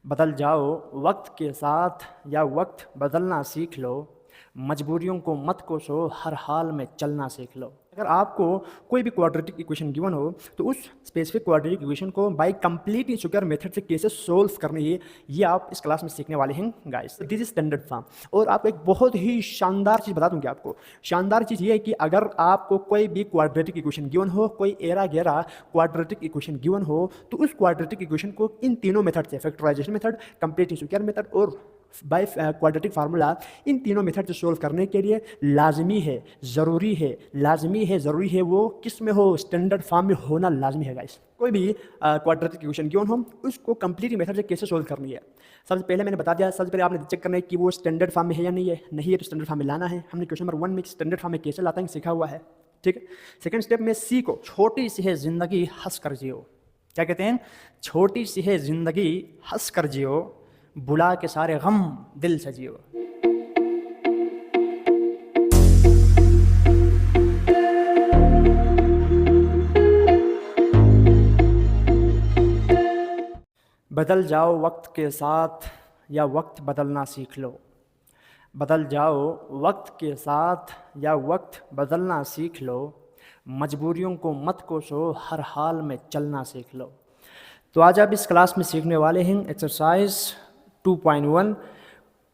बदल जाओ वक्त के साथ या वक्त बदलना सीख लो। मजबूरियों को मत कोसो, हर हाल में चलना सीख लो। अगर आपको कोई भी क्वाड्रेटिक इक्वेशन गिवन हो तो उस स्पेसिफिक क्वाड्रेटिक इक्वेशन को बाय कंप्लीट स्क्वायर मेथड से कैसे सोल्व करनी है ये आप इस क्लास में सीखने वाले हैं guys. This is standard form. और आपको एक बहुत ही शानदार चीज़ बता दूंगी आपको। शानदार चीज़ ये है कि अगर आपको कोई भी क्वाड्रेटिक इक्वेशन गिवन हो, कोई एरा गैरा क्वाड्रेटिक इक्वेशन गिवन हो, तो उस क्वाड्रेटिक इक्वेशन को इन तीनों मेथड से, factorization method, complete square method और बाय क्वाड्रेटिक फार्मूला, इन तीनों मेथड से सोल्व करने के लिए लाजमी है, ज़रूरी है, लाजमी है, ज़रूरी है, वो किस में हो, स्टैंडर्ड फॉर्म में होना लाजमी है गाइस। कोई भी क्वाड्रेटिक इक्वेशन गिवन हो उसको कंप्लीट मेथड से कैसे सोल्व करनी है, सबसे पहले मैंने बता दिया। सबसे पहले आपने चेक करना है कि वो स्टैंडर्ड फॉर्म में है या नहीं है। नहीं है तो स्टैंडर्ड फॉर्म में लाना है। हमने क्वेश्चन नंबर 1 में स्टैंडर्ड फॉर्म में कैसे लाता है सीखा हुआ है, ठीक है। सेकंड स्टेप में सी को, छोटी सी है जिंदगी हंस कर जियो। क्या कहते हैं? छोटी सी है जिंदगी हंस कर जियो, बुला के सारे गम दिल से जियो। बदल जाओ वक्त के साथ या वक्त बदलना सीख लो। बदल जाओ वक्त के साथ या वक्त बदलना सीख लो। मजबूरियों को मत कोसो, हर हाल में चलना सीख लो। तो आज आप इस क्लास में सीखने वाले हैं exercise 2.1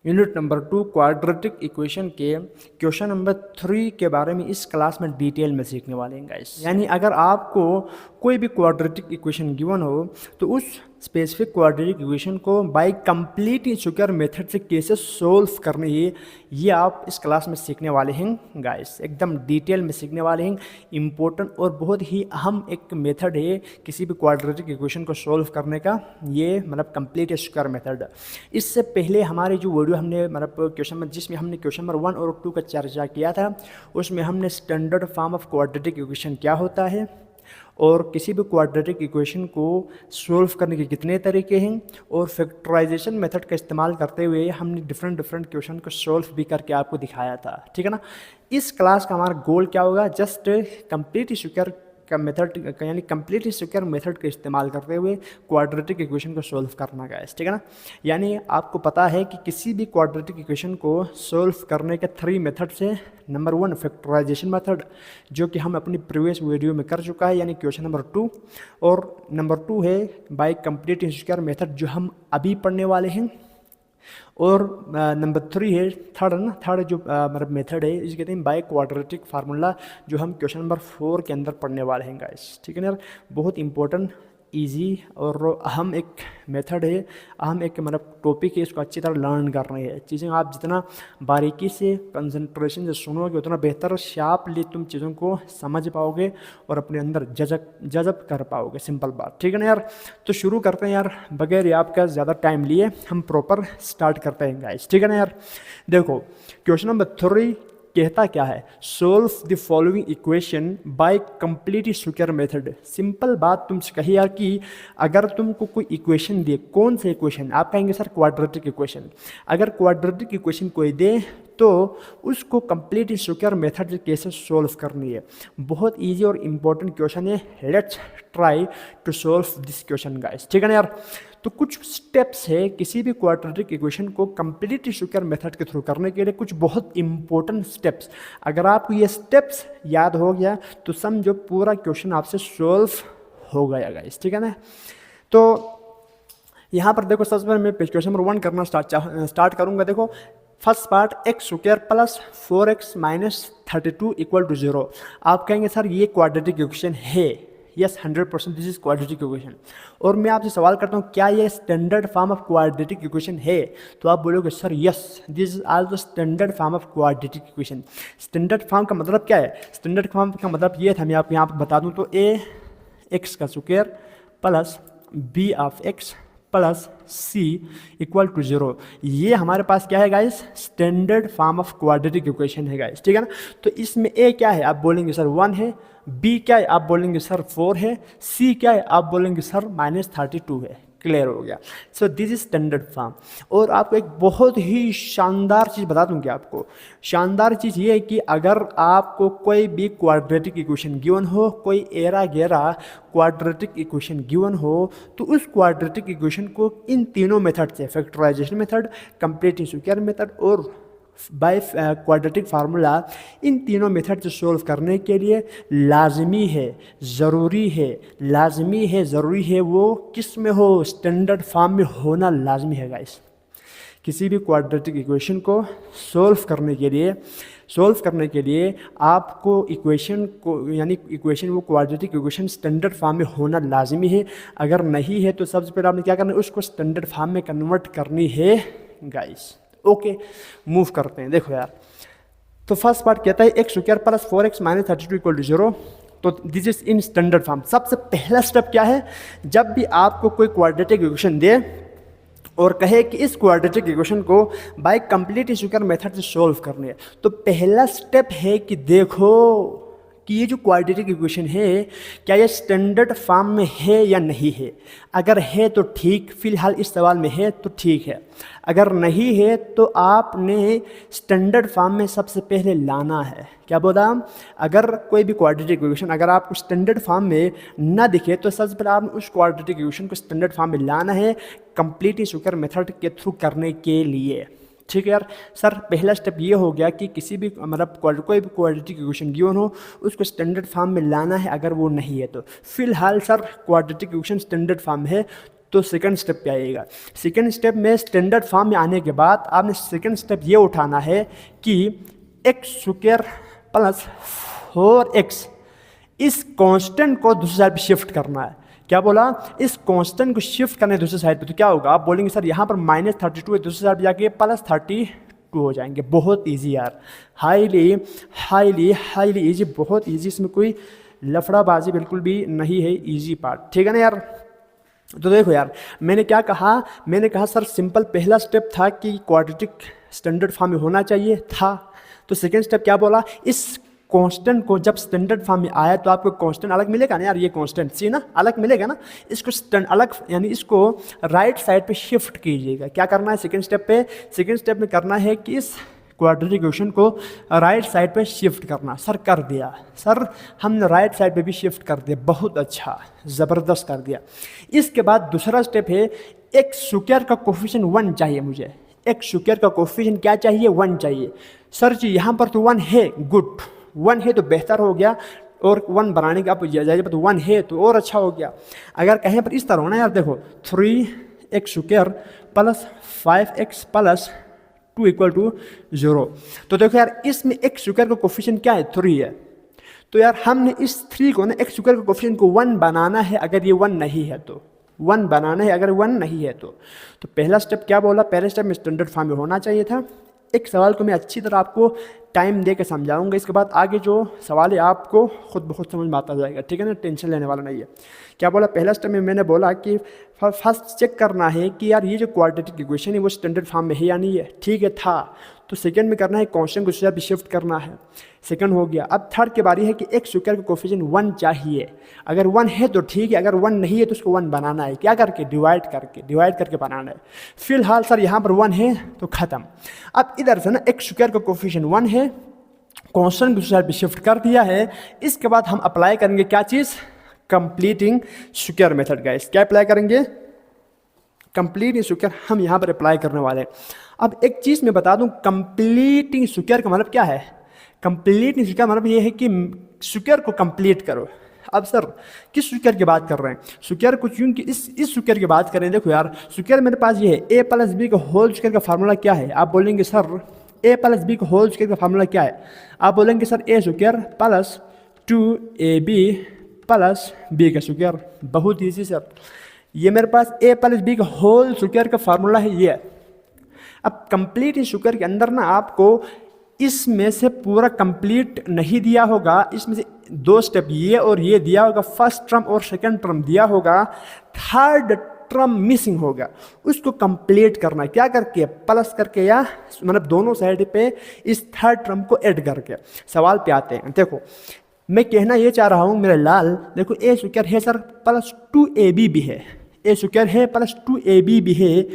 unit number 2 quadratic equation के क्वेश्चन नंबर 3 के बारे में इस क्लास में डिटेल में सीखने वाले हैं गाइस। यानी अगर आपको कोई भी क्वाड्रेटिक इक्वेशन गिवन हो तो उस स्पेसिफिक क्वाड्रेटिक इक्वेशन को बाय कंप्लीट स्क्वायर मेथड से कैसे सोल्व करनी है ये आप इस क्लास में सीखने वाले हैं गाइस। एकदम डिटेल में सीखने वाले हैं। इम्पोर्टेंट और बहुत ही अहम एक मेथड है किसी भी क्वाड्रेटिक इक्वेशन को सोल्व करने का, ये मतलब कंप्लीट स्क्वायर मेथड। इससे पहले हमारी जो वीडियो हमने मतलब क्वेश्चन में जिसमें हमने क्वेश्चन नंबर 1 और 2 का चर्चा किया था उसमें हमने standard form of quadratic equation क्या होता है और किसी भी क्वाड्रेटिक इक्वेशन को सोल्व करने के कितने तरीके हैं और फैक्टराइजेशन मेथड का इस्तेमाल करते हुए हमने डिफरेंट क्वेश्चन को सोल्व भी करके आपको दिखाया था, ठीक है ना। इस क्लास का हमारा गोल क्या होगा? जस्ट कंप्लीट स्क्वायर का मेथड यानी कंप्लीट स्क्वायर मेथड का इस्तेमाल करते हुए क्वाड्रेटिक इक्वेशन को सोल्व करना गाइस, ठीक है ना। यानी आपको पता है कि किसी भी क्वाड्रेटिक इक्वेशन को सोल्व करने के 3 मेथड से, नंबर 1 फैक्टराइजेशन मेथड जो कि हम अपनी प्रीवियस वीडियो में कर चुका है यानी क्वेश्चन नंबर 2, और नंबर 2 है बाय कंप्लीट स्क्वायर मेथड जो हम अभी पढ़ने वाले हैं, और नंबर 3 है थर्ड जो मतलब मेथड है इसे कहते हैं बाय क्वाड्रेटिक फार्मूला जो हम क्वेश्चन नंबर 4 के अंदर पढ़ने वाले हैं गाइस, ठीक है ना यार। बहुत इंपॉर्टेंट, इजी और अहम एक मेथड है, अहम एक मतलब टॉपिक है। इसको अच्छी तरह लर्न कर रहे हैं। चीज़ें आप जितना बारीकी से कंसंट्रेशन से सुनोगे उतना बेहतर शार्पली तुम चीज़ों को समझ पाओगे और अपने अंदर जज़ब कर पाओगे। सिंपल बात, ठीक है ना यार। तो शुरू करते हैं यार, बगैर आपका ज़्यादा टाइम लिए हम प्रॉपर स्टार्ट करते हैं गाइस, ठीक है ना यार। देखो क्वेश्चन नंबर 3 कहता क्या है? Solve the following equation by complete square method. Simple बात तुमसे कही यार कि अगर तुमको कोई इक्वेशन दे, कौन सा इक्वेशन? आप कहेंगे सर क्वाड्रेटिक इक्वेशन। अगर क्वाड्रेटिक इक्वेशन कोई दे तो उसको कंप्लीट स्क्वायर मेथड से कैसे सोल्व करनी है, बहुत इजी और इम्पोर्टेंट क्वेश्चन है। Let's try to solve this question guys, ठीक है ना यार। तो कुछ स्टेप्स है किसी भी क्वाड्रेटिक इक्वेशन को कंप्लीट स्क्वायर मेथड के थ्रू करने के लिए, कुछ बहुत इंपॉर्टेंट स्टेप्स। अगर आपको ये स्टेप्स याद हो गया तो समझो पूरा क्वेश्चन आपसे सोल्व हो गया गाइस, ठीक है ना। तो यहाँ पर देखो सबसे पहले मैं क्वेश्चन नंबर 1 करना स्टार्ट करूँगा। देखो first part X square plus 4x minus 32 equal to 0। आप कहेंगे सर ये क्वाड्रेटिक इक्वेशन है। Yes 100% this is quadratic equation. और मैं आपसे सवाल करता हूँ क्या ये standard form of quadratic equation है? तो आप बोलोगे sir yes this is also standard form of quadratic equation. Standard form का मतलब क्या है? स्टैंडर्ड फॉर्म का मतलब ये था, मैं आपको यहाँ पर बता दूँ तो ए एक्स का square plus B of X plus C equal to 0, ये हमारे पास क्या है guys? Standard form of quadratic equation है गाइस, ठीक है ना। तो इसमें ए क्या है? आप बोलेंगे सर 1 है। बी क्या है? आप बोलेंगे सर 4 है। सी क्या है? आप बोलेंगे सर -32 है। क्लियर हो गया। So this is standard form. और आपको एक बहुत ही शानदार चीज़ बता दूंगी आपको। शानदार चीज़ ये है कि अगर आपको कोई भी क्वाड्रेटिक इक्वेशन गिवन हो, कोई एरा गेरा क्वाड्रेटिक इक्वेशन गिवन हो, तो उस क्वाड्रेटिक इक्वेशन को इन तीनों मेथड से, factorization method, complete square method और बाय क्वाड्रेटिक फार्मूला, इन तीनों मेथड से सोल्व करने के लिए लाजमी है, ज़रूरी है, लाजमी है, ज़रूरी है वो किस में हो, स्टैंडर्ड फॉर्म में होना लाजमी है गाइस। किसी भी क्वाड्रेटिक इक्वेशन को सोल्व करने के लिए आपको इक्वेशन को, यानी इक्वेशन वो क्वाड्रेटिक इक्वेशन स्टैंडर्ड फॉर्म में होना लाजमी है। अगर नहीं है तो सबसे पहले आपने क्या करना है, उसको स्टैंडर्ड फॉर्म में कन्वर्ट करनी है गाइस। ओके, मूव करते हैं। देखो यार, तो फर्स्ट पार्ट कहता है x square plus 4x minus 32 equal to 0। तो this is in standard form. सबसे पहला स्टेप क्या है, जब भी आपको कोई क्वाड्रेटिक इक्वेशन दे और कहे कि इस क्वाड्रेटिक इक्वेशन को बाय कंप्लीट स्क्वायर मेथड से सोल्व करनी है, तो पहला स्टेप है कि देखो कि ये जो क्वाड्रेटिक इक्वेशन है क्या ये स्टैंडर्ड फॉर्म में है या नहीं है। अगर है तो ठीक, फिलहाल इस सवाल में है तो ठीक है। अगर नहीं है तो आपने स्टैंडर्ड फॉर्म में सबसे पहले लाना है। क्या बोला, अगर कोई भी क्वाड्रेटिक इक्वेशन अगर आपको स्टैंडर्ड फॉर्म में ना दिखे तो सबसे पहले आपने उस क्वाड्रेटिक इक्वेशन को स्टैंडर्ड फॉर्म में लाना है, कंप्लीट स्क्वायर मेथड के थ्रू करने के लिए। ठीक है यार। सर पहला स्टेप ये हो गया कि किसी भी मतलब कोई भी क्वाड्रेटिक इक्वेशन गिवन हो उसको स्टैंडर्ड फॉर्म में लाना है, अगर वो नहीं है तो। फिलहाल sir quadratic equation standard form में है तो सेकंड स्टेप पे आइएगा। सेकंड स्टेप में स्टैंडर्ड फॉर्म में आने के बाद आपने सेकंड स्टेप ये उठाना है कि एक्स स्क्वायर प्लस 4x इस कांस्टेंट को दूसरी साइड पे शिफ्ट करना है। क्या बोला, इस कांस्टेंट को शिफ्ट करने दूसरी साइड पे, तो क्या होगा, आप बोलेंगे सर यहाँ पर -32 है, दूसरी साइड पे जाके +32 हो जाएंगे। बहुत इजी यार, हाईली हाईली हाईली इजी, बहुत इजी, इसमें कोई लफड़ाबाजी बिल्कुल भी नहीं है, इजी पार्ट। ठीक है ना यार। तो देखो यार, मैंने क्या कहा, मैंने कहा सर सिंपल पहला स्टेप था कि क्वाड्रेटिक स्टैंडर्ड फॉर्म में होना चाहिए था। तो सेकेंड स्टेप क्या बोला, इस कांस्टेंट को जब स्टैंडर्ड फॉर्म में आया तो आपको कांस्टेंट अलग मिलेगा ना यार, ये कांस्टेंट सी ना अलग मिलेगा ना, इसको अलग यानी इसको राइट साइड पे शिफ्ट कीजिएगा। क्या करना है सेकंड स्टेप पे, सेकंड स्टेप में करना है कि इस क्वाड्रेटिक इक्वेशन को राइट साइड पे शिफ्ट करना। सर कर दिया, सर हमने राइट साइड पे भी शिफ्ट कर दिया, बहुत अच्छा, ज़बरदस्त कर दिया। इसके बाद दूसरा स्टेप है, एक्स स्क्वायर का कोफिशिएंट 1 चाहिए मुझे। एक्स स्क्वायर का कोफिशिएंट क्या चाहिए, 1 चाहिए। सर जी यहाँ पर तो 1 है, गुड, 1 है तो बेहतर हो गया, और 1 बनाने का आप जाइए तो 1 है तो और अच्छा हो गया। अगर कहीं पर इस तरह होना यार, देखो 3x square plus 5x plus 2 equal to 0। तो देखो यार इसमें x स्क्वायर का कोफिशिएंट क्या है, 3 है। तो यार हमने इस 3 को ना x स्क्वायर का कोफिशिएंट को 1 बनाना है, अगर ये 1 नहीं है तो 1 बनाना है, अगर 1 नहीं है तो पहला स्टेप क्या बोला, पहले स्टेप में स्टैंडर्ड फॉर्म में होना चाहिए था। एक सवाल को मैं अच्छी तरह आपको टाइम दे के समझाऊंगा, इसके बाद आगे जो सवाल है आपको खुद बहुत समझ में आता जाएगा। ठीक है ना, टेंशन लेने वाला नहीं है। क्या बोला, पहला स्टेप में मैंने बोला कि फर्स्ट चेक करना है कि यार ये जो क्वाड्रेटिक इक्वेशन है वो स्टैंडर्ड फॉर्म में है या नहीं है। ठीक है था, तो सेकंड में करना है कांस्टेंट को दूसरी साइड शिफ्ट करना है, सेकंड हो गया। अब थर्ड की बारी है कि एक्स स्क्वायर का कोफिशिएंट 1 चाहिए। अगर 1 है तो ठीक है, अगर 1 नहीं है तो उसको 1 बनाना है। क्या करके, डिवाइड करके बनाना है। फिलहाल सर यहाँ पर 1 है तो खत्म। अब इधर से ना एक्स स्क्वायर का कोफिशिएंट 1 है, कांस्टेंट दूसरी साइड पे शिफ्ट कर दिया है। इसके बाद हम अप्लाई करेंगे क्या चीज़, कंप्लीटिंग स्क्वायर मेथड। गाइस क्या अप्लाई करेंगे, कंप्लीट स्क्वायर हम यहाँ पर अप्लाई करने वाले हैं। अब एक चीज़ मैं बता दूं, कंप्लीटिंग स्क्वायर का मतलब क्या है, कंप्लीटिंग स्क्वायर मतलब ये है कि स्क्वायर को कंप्लीट करो। अब सर किस स्क्वायर की बात कर रहे हैं, स्क्वायर को क्योंकि इस स्क्वायर की बात करें। देखो यार स्क्वायर मेरे पास ये है, a प्लस बी का होल स्क्वायर का फार्मूला क्या है। आप बोलेंगे सर a प्लस बी का होल स्क्वायर का फार्मूला क्या है। आप बोलेंगे sir a square plus 2ab plus b का स्क्वायर। बहुत ईजी सर, ये मेरे पास a प्लस बी का होल स्क्वायर का फार्मूला है ये। अब कंप्लीट स्क्वायर के अंदर ना आपको इसमें से पूरा कंप्लीट नहीं दिया होगा, इसमें से 2 स्टेप ये और ये दिया होगा, फर्स्ट टर्म और सेकंड टर्म दिया होगा, थर्ड टर्म मिसिंग होगा, उसको कंप्लीट करना है। क्या करके, प्लस करके, या मतलब दोनों साइड पे इस थर्ड टर्म को ऐड करके। सवाल पे आते हैं। देखो मैं कहना ये चाह रहा हूँ मेरे लाल, देखो a स्क्वायर है सर प्लस 2ab भी है, ए स्क्वायर है प्लस 2ab भी है,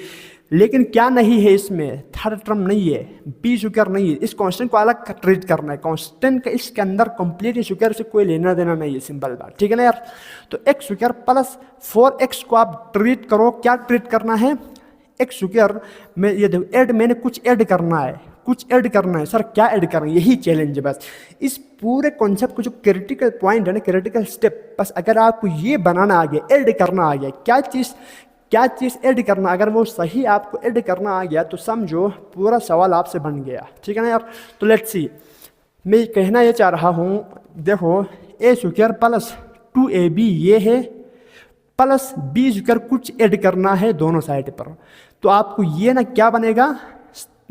लेकिन क्या नहीं है इसमें, थर्ड टर्म नहीं है, बी स्क्वायर नहीं है। इस कांस्टेंट को अलग ट्रीट करना है, कांस्टेंट का इसके अंदर कंप्लीट स्क्वायर से कोई लेना देना नहीं है, सिंपल बात, ठीक है ना यार। तो एक्स स्क्वायर प्लस 4x को आप ट्रीट करो, क्या ट्रीट करना है, एक्स स्क्वायर में ये देखो ऐड, मैंने कुछ ऐड करना है, कुछ ऐड करना है। सर क्या ऐड करना है, यही चैलेंज है बस। इस पूरे कॉन्सेप्ट को जो क्रिटिकल पॉइंट है ना, क्रिटिकल स्टेप, बस अगर आपको ये बनाना आ गया, ऐड करना आ गया, क्या चीज़ ऐड करना, अगर वो सही आपको ऐड करना आ गया तो समझो पूरा सवाल आपसे बन गया, ठीक है ना यार। तो लेट्स सी, मैं कहना ये चाह रहा हूँ, देखो ए स्क्वायर प्लस 2ab ये है, प्लस बी स्क्वायर कुछ ऐड करना है दोनों साइड पर, तो आपको ये ना क्या बनेगा,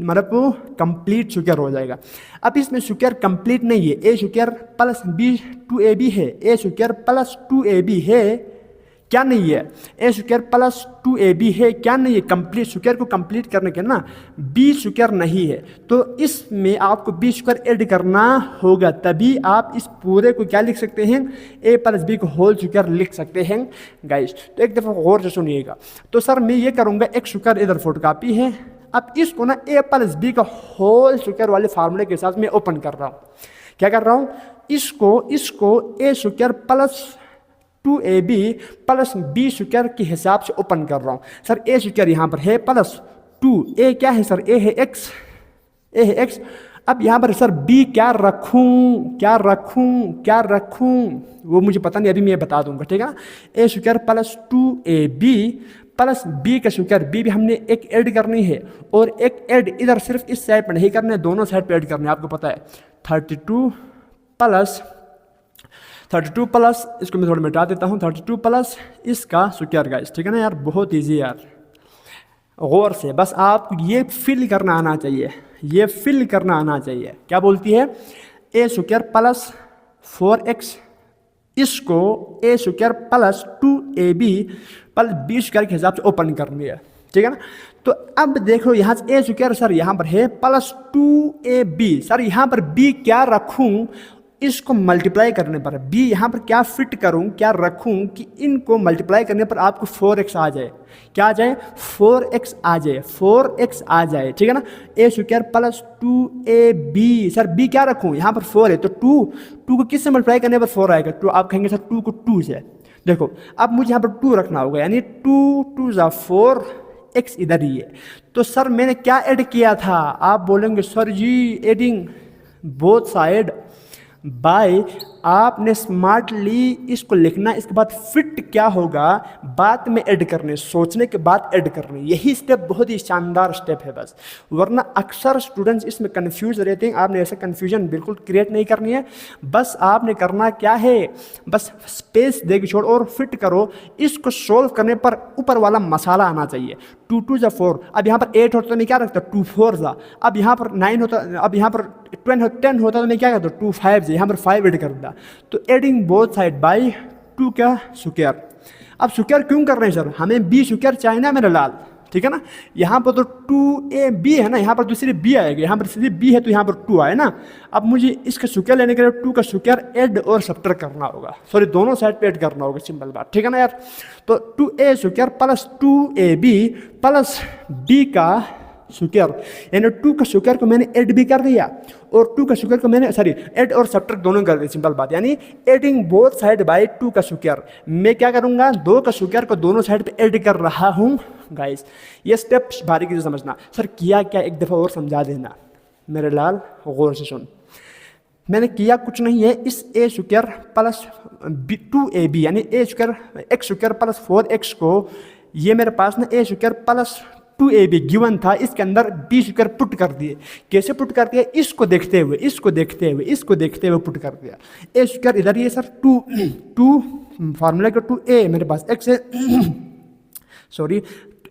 मतलब वो कंप्लीट स्क्वायर हो जाएगा। अब इसमें स्क्वायर कंप्लीट नहीं है, A square plus B 2ab है, ए स्क्वायर प्लस 2ab है, क्या नहीं है, ए स्क्वायर प्लस 2ab है, क्या नहीं है, कंप्लीट स्क्वायर को कंप्लीट करने के ना बी स्क्वायर नहीं है, तो इसमें आपको बी स्क्वायर ऐड करना होगा, तभी आप इस पूरे को क्या लिख सकते हैं, ए प्लस बी को होल स्क्वायर लिख सकते हैं गाइस। तो एक दफ़ा गौर से सुनिएगा। तो सर मैं ये करूँगा, एक्स स्क्वायर इधर फोटोकॉपी है, अब इसको ना ए प्लस बी का होल स्क्वायर वाले फार्मूले के साथ मैं ओपन कर रहा हूँ। क्या कर रहा हूँ, इसको A square plus 2ab plus B square के हिसाब से ओपन कर रहा हूँ। सर ए स्क्वायर यहाँ पर है प्लस 2, ए क्या है सर, ए है x। अब यहाँ पर सर बी क्या रखूँ वो मुझे पता नहीं, अभी मैं बता दूंगा, ठीक है। A square plus 2ab plus B का स्क्वायर, बी भी हमने एक ऐड करनी है, और एक ऐड इधर सिर्फ इस साइड पर नहीं करना है, दोनों साइड पर ऐड करना है, आपको पता है। 32 प्लस इसको मैं थोड़ा मिटा देता हूँ, 32 प्लस इसका स्क्वायर गाइस, ठीक है ना यार, बहुत इजी यार। गौर से बस आपको ये फिल करना आना चाहिए, क्या बोलती है, ए स्क्वायर प्लस 4x, इसको A square plus 2ab plus B square के हिसाब से ओपन करनी है, ठीक है ना। तो अब देखो यहाँ से ए स्क्वायर सर यहाँ पर है प्लस 2ab, सर यहाँ पर b क्या रखूँ, इसको मल्टीप्लाई करने पर b यहाँ पर क्या फिट करूँ, क्या रखूँ कि इनको मल्टीप्लाई करने पर आपको 4x आ जाए, क्या आ जाए, 4x आ जाए, ठीक है ना। A square plus 2ab, sir b क्या रखूँ, यहाँ पर 4 है, तो 2 को किससे मल्टीप्लाई करने पर 4 आएगा, तो आप कहेंगे सर 2 को 2 से, देखो अब मुझे यहाँ पर 2 रखना होगा, यानी 2 × 4 x इधर ही है। तो सर मैंने क्या ऐड किया था, आप बोलेंगे sir ji adding both side by, आपने स्मार्टली इसको लिखना, इसके बाद फिट क्या होगा, बाद में ऐड करने, सोचने के बाद ऐड करने, यही स्टेप बहुत ही शानदार स्टेप है बस, वरना अक्सर स्टूडेंट्स इसमें कंफ्यूज रहते हैं। आपने ऐसा कंफ्यूजन बिल्कुल क्रिएट नहीं करनी है, बस आपने करना क्या है, बस स्पेस देके छोड़ और फिट करो, इसको सोल्व करने पर ऊपर वाला मसाला आना चाहिए। 2 × 2 = 4, अब यहाँ पर 8 होता तो मैं क्या रखता, 2 4 था, अब यहाँ पर 9 होता, अब यहाँ पर 10 होता तो मैं क्या करता, 2 5, यहाँ पर 5 ऐड कर दिया, तो एडिंग बोथ साइड बाय 2 का स्क्वायर। अब स्क्वायर क्यों कर रहे हैं सर, हमें बी स्क्वायर चाहिए ना मेरा लाल, ठीक है ना। यहाँ पर तो 2ab है ना, यहाँ पर दूसरी b आएगी, यहाँ पर सीधी b है तो यहाँ पर 2 आए ना। अब मुझे इसका स्क्वायर लेने के लिए 2 का स्क्वायर ऐड और सब्ट्रैक्ट करना होगा, सॉरी दोनों साइड पे ऐड करना होगा, सिंपल बात, ठीक है ना यार। तो 2a square plus 2ab plus b का स्क्वायर, यानी 2 का स्क्वायर को मैंने ऐड भी कर दिया और 2 का स्क्वायर को मैंने ऐड और सब्ट्रैक्ट दोनों कर दिया, सिंपल बात, यानी एडिंग बोथ साइड बाय 2 का स्क्वायर। मैं क्या करूंगा, 2 का स्क्वायर को दोनों साइड पे ऐड कर रहा हूं गाइस। ये स्टेप बारीकी से समझना। सर किया क्या, एक दफ़ा और समझा देना मेरे लाल, गौर से सुन। मैंने किया कुछ नहीं है, इस ए स्क्वायर प्लस 2ab यानी A square X square plus 4x को, ये मेरे पास ना A square plus 2ab given था, इसके अंदर बी स्क्वायर पुट कर दिए। कैसे पुट कर दिया, इसको देखते हुए पुट कर दिया। ए स्क्वायर इधर ही है सर, 2 फार्मूला का 2a मेरे पास x है, सॉरी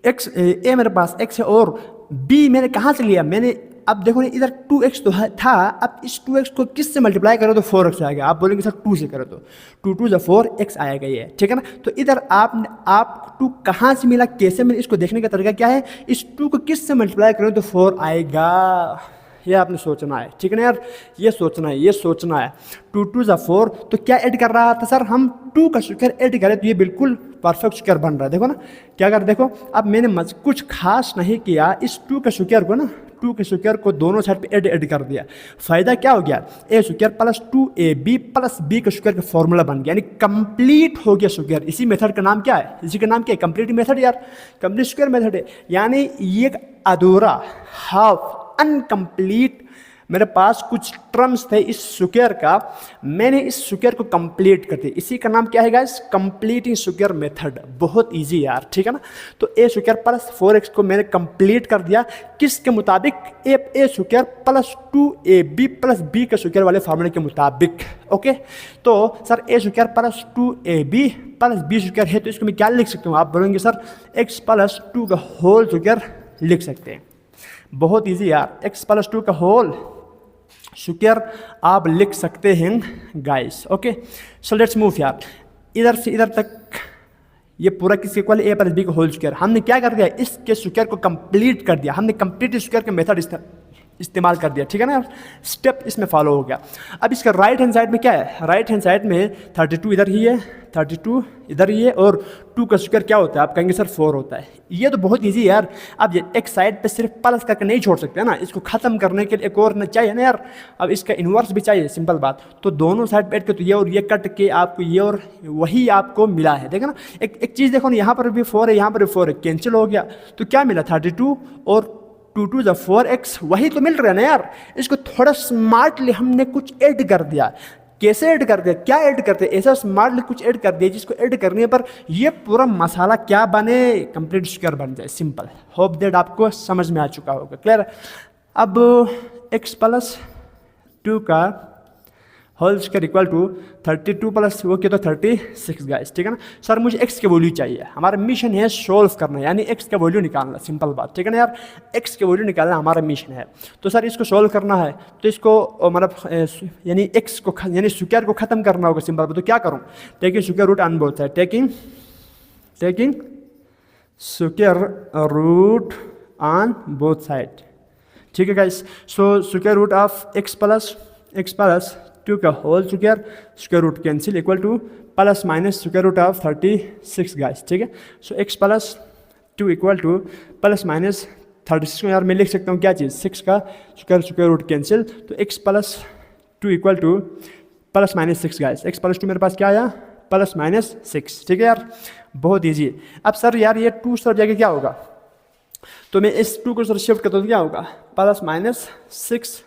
x a मेरे पास x है, और b मैंने कहाँ से लिया, मैंने अब देखो ना इधर 2x तो था, अब इस 2x को किस से मल्टीप्लाई करो तो 4x आएगा। आप बोलेंगे सर 2 से करो तो 2 × 2 = 4x आएगा ये, ठीक है ना। तो इधर आप 2 कहाँ से मिला, कैसे मिला, इसको देखने का तरीका क्या है, इस 2 को किस से मल्टीप्लाई करो तो 4 आएगा, ये आपने सोचना है, ठीक है ना यार, ये सोचना है, ये सोचना है। 2 2 ज़ा 4, तो क्या ऐड कर रहा था सर, हम 2 का स्क्वायर ऐड करें तो ये बिल्कुल परफेक्ट स्क्वायर बन रहा है। देखो ना क्या कर, देखो अब मैंने कुछ खास नहीं किया, इस 2 के स्क्वायर को ना, 2 के स्क्वायर को दोनों साइड पे ऐड कर दिया। फायदा क्या हो गया, A square plus 2ab plus B का स्क्वायर का फॉर्मूला बन गया, यानी कंप्लीट हो गया स्क्वायर। इसी मेथड का नाम क्या है, इसी का नाम क्या है, कंप्लीट मेथड यार, कंप्लीट स्क्वायर मेथड है। यानी ये अधूरा, हाफ, अनकम्प्लीट मेरे पास कुछ टर्म्स थे इस स्क्वायर का, मैंने इस स्क्वायर को कंप्लीट कर दिया। इसी का नाम क्या है गाइस, कंप्लीटिंग स्क्वायर मेथड। बहुत इजी यार, ठीक है ना। तो ए स्क्वायर प्लस 4x को मैंने कंप्लीट कर दिया, किसके मुताबिक, A square plus 2ab plus B के स्क्वायर वाले फार्मूले के मुताबिक। ओके, तो sir A square plus 2ab plus B square है, तो इसको मैं क्या लिख सकता हूँ, आप बोलेंगे सर x प्लस 2 का होल स्क्वायर लिख सकते हैं। बहुत इजी यार, x प्लस 2 का होल स्क्वायर आप लिख सकते हैं guys. Okay, so let's move यार, इधर से इधर तक ये पूरा किसके इक्वल, ए प्लस बी का होल स्क्वायर। हमने क्या कर दिया, इसके स्क्वायर को कंप्लीट कर दिया, हमने कंप्लीट स्क्वायर का मेथड इस्तेमाल कर दिया, ठीक है ना, स्टेप इसमें फॉलो हो गया। अब इसका राइट हैंड साइड में क्या है, राइट हैंड साइड में 32 इधर ही है, 32 इधर ही है, और 2 का स्क्वायर क्या होता है, आप कहेंगे सर 4 होता है। ये तो बहुत इजी है यार। अब ये एक साइड पे सिर्फ प्लस करके नहीं छोड़ सकते ना, इसको खत्म करने के लिए एक और चाहिए ना यार, अब इसका इन्वर्स भी चाहिए, सिंपल बात। तो दोनों साइड बैठ के तो ये और ये कट के आपको ये और वही आपको मिला है, देखा ना। एक चीज़ देखो ना, यहाँ पर भी 4 है, यहाँ पर भी 4 है, कैंसिल हो गया, तो क्या मिला, 32 और 2 2 ज़ा 4x, वही तो मिल रहा है ना यार। इसको थोड़ा स्मार्टली हमने कुछ ऐड कर दिया। कैसे ऐड कर दिया, क्या ऐड करते, ऐसा स्मार्टली कुछ ऐड कर दिया जिसको ऐड करने पर ये पूरा मसाला क्या बने, कंप्लीट स्क्वायर बन जाए, सिंपल। होप दैट आपको समझ में आ चुका होगा, क्लियर। अब x प्लस 2 का whole square equal to 32 plus वो क्या, तो 36 गाइस, ठीक है ना। सर मुझे x की वैल्यू चाहिए, हमारा मिशन है सोल्व करना, यानी x का वैल्यू निकालना, सिंपल बात, ठीक है ना यार, x की वैल्यू निकालना हमारा मिशन है। तो सर इसको सोल्व करना है, तो इसको मतलब यानी x को यानी स्क्वायर को खत्म करना होगा, सिंपल बात। तो क्या करूँ, taking square root on both side, taking square root on both side, ठीक है guys. So square root of x plus 2 का whole square root cancel equal to plus minus square root of 36 guys, ठीक है। So x plus 2 equal to plus minus 36 को यार मैं लिख सकता हूँ क्या चीज़, 6 का स्क्वायर रूट कैंसिल, तो x plus 2 equal to plus minus 6 guys. x plus 2 मेरे पास क्या आया, प्लस माइनस 6, ठीक है यार, बहुत ईजी। अब सर यार ये 2 तरफ जाके क्या होगा, तो मैं इस 2 को सर शिफ्ट करता हूँ, क्या होगा, प्लस माइनस 6,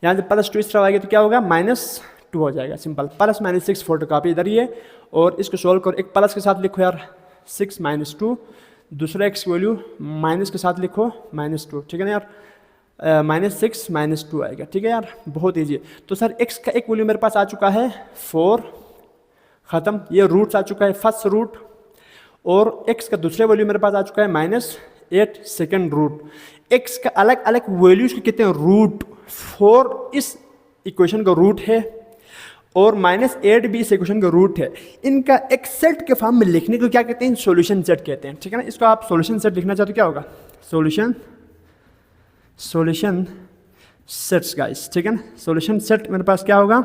यहाँ से प्लस 2 इस तरफ आएगा तो क्या होगा, -2 हो जाएगा, simple. Plus minus 6 photo copy इधर ही है, और इसको सोल्व करो, एक प्लस के साथ लिखो यार 6 - 2, दूसरा x वैल्यू माइनस के साथ लिखो -2, ठीक है ना यार, -6 - 2 आएगा, ठीक है यार, बहुत ईजी है। तो सर x का एक वैल्यू मेरे पास आ चुका है 4, ख़त्म, ये रूट्स आ चुका है फर्स्ट रूट, और x का दूसरे वैल्यू मेरे पास आ चुका है -8 सेकेंड रूट। x का अलग अलग वैल्यूज के कितने रूट, 4 इस इक्वेशन का रूट है, और -8 भी इस इक्वेशन का रूट है। इनका एक सेट के फॉर्म में लिखने को क्या कहते हैं, सॉल्यूशन सेट कहते हैं, ठीक है ना। इसको आप सॉल्यूशन सेट लिखना चाहते हो, क्या होगा, सॉल्यूशन सेट्स गाइस, ठीक है ना। सॉल्यूशन सेट मेरे पास क्या होगा,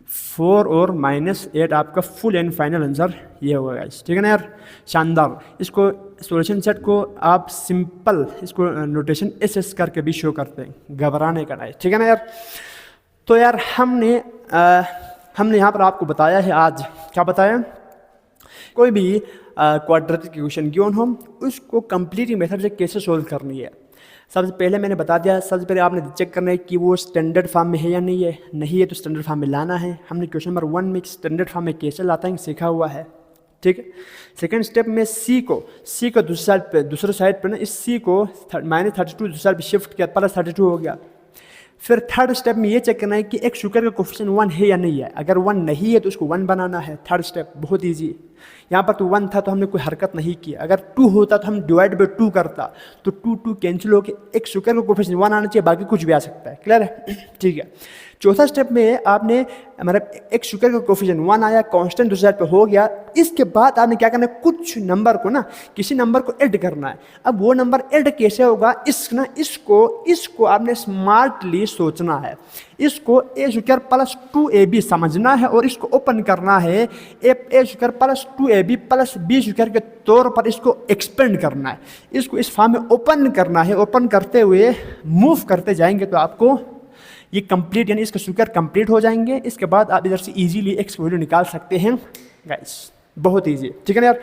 4 और -8 आपका फुल एंड फाइनल आंसर ये होगा गाइस, ठीक है ना यार, शानदार। इसको सॉल्यूशन सेट को आप सिंपल इसको नोटेशन SS करके भी शो करते हैं, घबराने का नहीं, ठीक है ना यार। तो यार हमने यहाँ पर आपको बताया है, आज क्या बताया, कोई भी क्वाड्रेटिक इक्वेशन गिवन हो उसको कंप्लीट मेथड से कैसे सोल्व करनी है। सबसे पहले मैंने बता दिया, सबसे पहले आपने चेक करना है कि वो स्टैंडर्ड फॉर्म में है या नहीं है, नहीं है तो स्टैंडर्ड फॉर्म में लाना है। हमने क्वेश्चन नंबर 1 में स्टैंडर्ड फॉर्म में कैसे लाता है सीखा हुआ है, ठीक है। सेकेंड स्टेप में सी को दूसरे साइड पर ना, इस सी को -32 दूसरे साइड पर शिफ्ट किया, +32 हो गया। फिर थर्ड स्टेप में ये चेक करना है कि एक स्क्वायर का कोफिशिएंट 1 है या नहीं है, अगर 1 नहीं है तो उसको 1 बनाना है, थर्ड स्टेप बहुत ईजी। यहाँ पर तो 1 था तो हमने कोई हरकत नहीं की। अगर 2 होता तो हम डिवाइड बाई 2 करता, तो 2 कैंसिल होकर एक शुगर का कोफिशिएंट 1 आना चाहिए, बाकी कुछ भी आ सकता है। क्लियर है? ठीक है। चौथा स्टेप में आपने मतलब एक शुगर का कोफिशिएंट 1 आया, कांस्टेंट दूसरी साइड पे हो गया। इसके बाद आपने क्या करना है, कुछ नंबर को ना किसी नंबर को ऐड करना है। अब वो नंबर ऐड कैसे होगा, इसको आपने स्मार्टली सोचना है। इसको ए शुगर प्लस 2ab समझना है और इसको ओपन करना है A square plus 2ab plus B square के तौर पर इसको एक्सपेंड करना है। इसको इस फॉर्म में ओपन करना है। ओपन करते हुए मूव करते जाएंगे तो आपको ये कंप्लीट यानी इसका शुगर कंप्लीट हो जाएंगे। इसके बाद आप इधर से इजीली एक्स वैल्यू निकाल सकते हैं गाइस, बहुत इजी, ठीक है ना यार।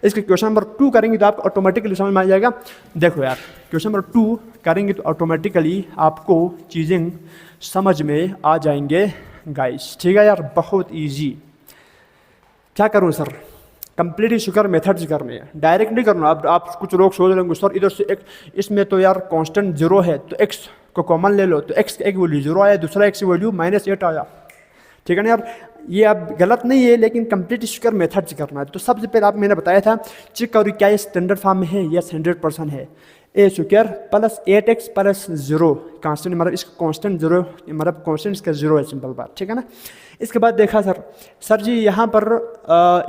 इसके क्वेश्चन नंबर 2 करेंगे तो आपको ऑटोमेटिकली समझ में आ जाएगा। देखो यार, क्वेश्चन नंबर 2 करेंगे तो ऑटोमेटिकली आपको चीज़ें समझ में आ जाएंगे गाइस, ठीक है यार, बहुत ईजी। क्या करूँ सर, कंप्लीटली शुगर मेथड से करनी है, डायरेक्ट नहीं करना। अब आप कुछ लोग सोच लेंगे सर इधर से एक इसमें तो यार कांस्टेंट 0 है तो एक्स को कॉमन ले लो, तो एक्स का एक वैल्यू 0 आया, दूसरा एक्स की वैल्यू -8 आया, ठीक है ना यार। ये अब गलत नहीं है, लेकिन कंप्लीट शुगर मेथड से करना है। तो सबसे पहले आप मैंने बताया था चेक करो क्या ये स्टैंडर्ड फॉर्म में है। यस 100% है। A square plus 8x plus 0 constant, मतलब इसका कांस्टेंट 0 मतलब कांस्टेंट इसका 0 है, सिंपल बात, ठीक है ना। इसके बाद देखा सर जी यहाँ पर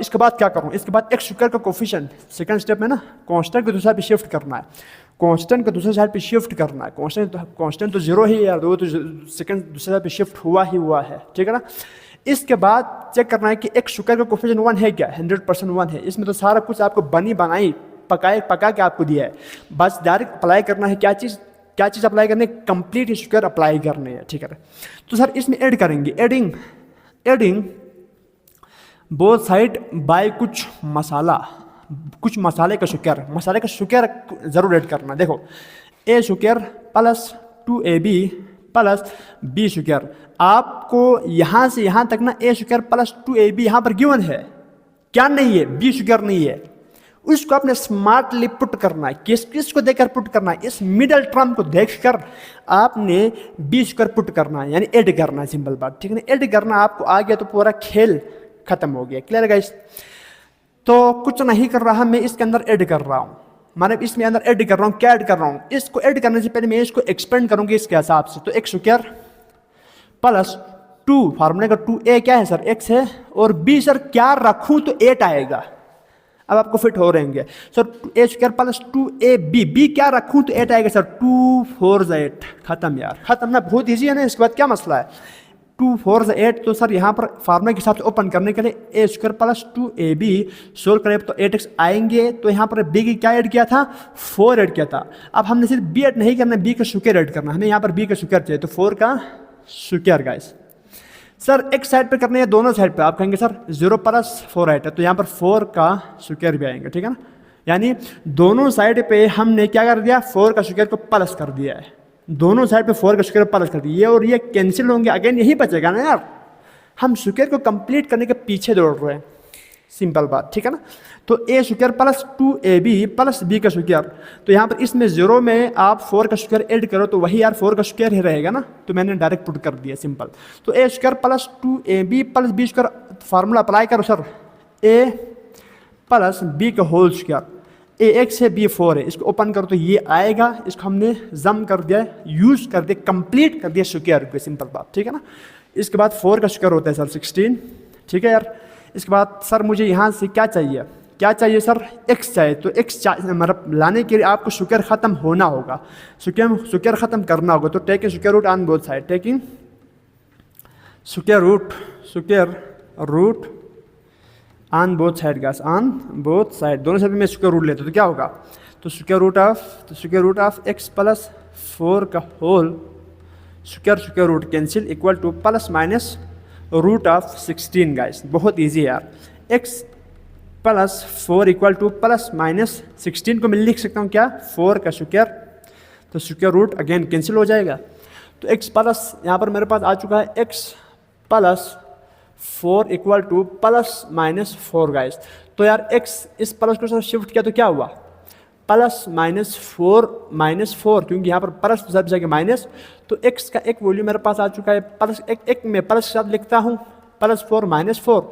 इसके बाद क्या करूँ, इसके बाद एक्स शुगर का कोफिशिएंट सेकंड स्टेप में ना कांस्टेंट को दूसरा पे शिफ्ट करना है, कांस्टेंट को दूसरे साइड पे शिफ्ट करना है। कांस्टेंट तो 0 ही यार, वो तो सेकंड दूसरे साइड पे शिफ्ट हुआ है, ठीक है ना। इसके बाद चेक करना है कि एक शुगर का कोफिशिएंट 1 है क्या, 100% 1 है। इसमें तो सारा कुछ आपको बनाई पका के आपको दिया है, बस डायरेक्ट अप्लाई करना है। क्या चीज़ अप्लाई करनी है, कंप्लीट शुगर अप्लाई करनी है, ठीक है। तो सर इसमें ऐड करेंगे, एडिंग बोथ साइड बाय कुछ मसाले का शुगर जरूर ऐड करना। देखो A square plus 2ab plus B square, आपको यहाँ से यहाँ तक ना ए शुगर प्लस 2ab यहाँ पर गिवन है, क्या नहीं है, बी शुगर नहीं है। उसको आपने स्मार्टली पुट करना है। किसको देखकर पुट करना है, इस मिडल टर्म को देखकर आपने बी शुगर पुट करना है, यानी ऐड करना है, सिंपल बात, ठीक है ना। ऐड करना आपको आ गया तो पूरा खेल खत्म हो गया। Clear guys? तो कुछ नहीं कर रहा मैं, इसके अंदर ऐड कर रहा हूँ, मतलब इसमें अंदर ऐड कर रहा हूँ। क्या ऐड कर रहा हूँ, इसको ऐड करने से पहले मैं इसको एक्सपेंड करूंगी इसके हिसाब से। तो एक्स शुगर प्लस 2, फार्मूले का 2a क्या है सर, x है, और b सर क्या रखूं तो 8 आएगा। अब आपको फिट हो रहेंगे सर, ए शुगर प्लस 2ab, b क्या रखूं तो 8 आएगा सर, 2 4 8, खत्म यार, खत्म ना, बहुत ईजी है ना। इसके बाद क्या मसला है, 2 4 8, तो सर यहाँ पर फार्मूले के हिसाब से ओपन करने के लिए ए शुगर प्लस 2ab सोल्व करें तो 8x आएंगे। तो यहाँ पर b की क्या ऐड किया था, 4 ऐड किया था। अब हमने सिर्फ b ऐड नहीं करना, b का शुगर ऐड करना, हमें यहाँ पर b का शुगर चाहिए, तो 4 का शुगर गाइस। सर एक साइड पे करने है, दोनों साइड पे आप कहेंगे सर 0 प्लस 4 8 है, तो यहाँ पर 4 का शुगर भी आएंगे, ठीक है ना। यानी दोनों साइड पे हमने क्या कर दिया, 4 का शुगर को प्लस कर दिया है, दोनों साइड पे 4 का शुगर प्लस कर दिया, ये और ये कैंसिल होंगे, अगेन यही बचेगा ना यार। हम शुगर को कंप्लीट करने के पीछे दौड़ रहे हैं, सिंपल बात, ठीक है ना। तो A square plus 2ab plus B का शुगर, तो यहाँ पर इसमें 0 में आप 4 का शुगर ऐड करो तो वही यार 4 का शुगर ही रहेगा ना, तो मैंने डायरेक्ट पुट कर दिया, सिंपल। तो A square plus 2ab plus B square, formula apply करो सर, ए प्लस बी का होल शुगर, ए x है बी 4 है, इसको ओपन करो तो ये आएगा, इसको हमने जम कर दिया, यूज कर दिया, कंप्लीट कर दिया शुगर को, सिंपल बात, ठीक है ना। इसके बाद 4 का शुगर होता है सर 16, ठीक है यार। इसके बाद सर मुझे यहाँ से क्या चाहिए सर, x चाहिए, तो x मतलब लाने के लिए आपको शुगर ख़त्म होना होगा, शुगर ख़त्म करना होगा। तो taking square root on both side, taking square root on both side guys, on both side, दोनों साइड में शुगर रूट लेते तो क्या होगा, तो square root of x plus 4 का whole square root cancel equal to plus minus root of 16 guys, बहुत easy यार। x plus 4 equal to plus minus 16 को मैं लिख सकता हूँ क्या, 4 का शुगर, तो शुगर रूट अगेन कैंसिल हो जाएगा। तो x प्लस यहाँ पर मेरे पास आ चुका है x plus 4 equal to plus minus 4 guys. तो यार x इस प्लस को सर शिफ्ट किया तो क्या हुआ, प्लस -4 क्योंकि यहाँ पर प्लस सब जगह माइनस, तो x का एक वैल्यू मेरे पास आ चुका है, प्लस एक में प्लस के साथ लिखता हूँ, +4 -4,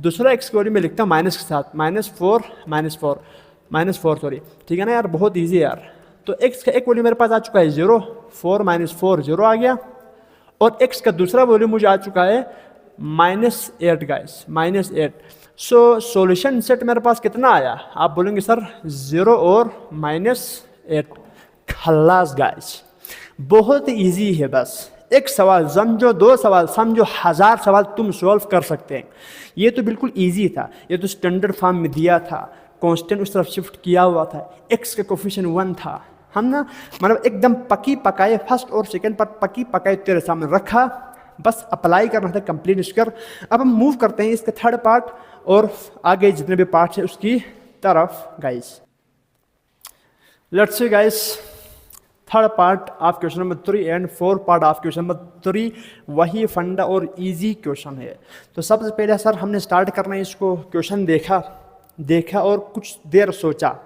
दूसरा एक्स की वैल्यू मैं लिखता हूँ माइनस के साथ, -4 सॉरी, ठीक है ना यार, बहुत ईजी है यार। तो एक्स का एक वैल्यू मेरे पास आ चुका है 0, 4 - 4 0 आ गया, और एक्स का दूसरा वैल्यू मुझे आ चुका है -8 गाइस, -8। सो सॉल्यूशन सेट मेरे पास कितना आया, आप बोलेंगे सर 0 और -8। खल्लास गाइस, बहुत इजी है, बस एक सवाल समझो, 2 सवाल समझो, 1000 सवाल तुम सॉल्व कर सकते हैं। ये तो बिल्कुल इजी था, ये तो स्टैंडर्ड फॉर्म में दिया था, कांस्टेंट उस तरफ शिफ्ट किया हुआ था, एक्स का कोफिशिएंट 1 था। हम ना मतलब एकदम पकी पकाए फर्स्ट और सेकंड पर पकी पकाए तेरे सामने रखा, बस अप्लाई करना था कंप्लीट स्क्वायर। अब हम मूव करते हैं इसके थर्ड पार्ट और आगे जितने भी पार्ट्स है उसकी तरफ guys. Let's see guys, third part of question number 3 and fourth part of question number 3 वही फंडा और इजी क्वेश्चन है। तो सबसे पहले सर हमने स्टार्ट करना है इसको, क्वेश्चन देखा और कुछ देर सोचा,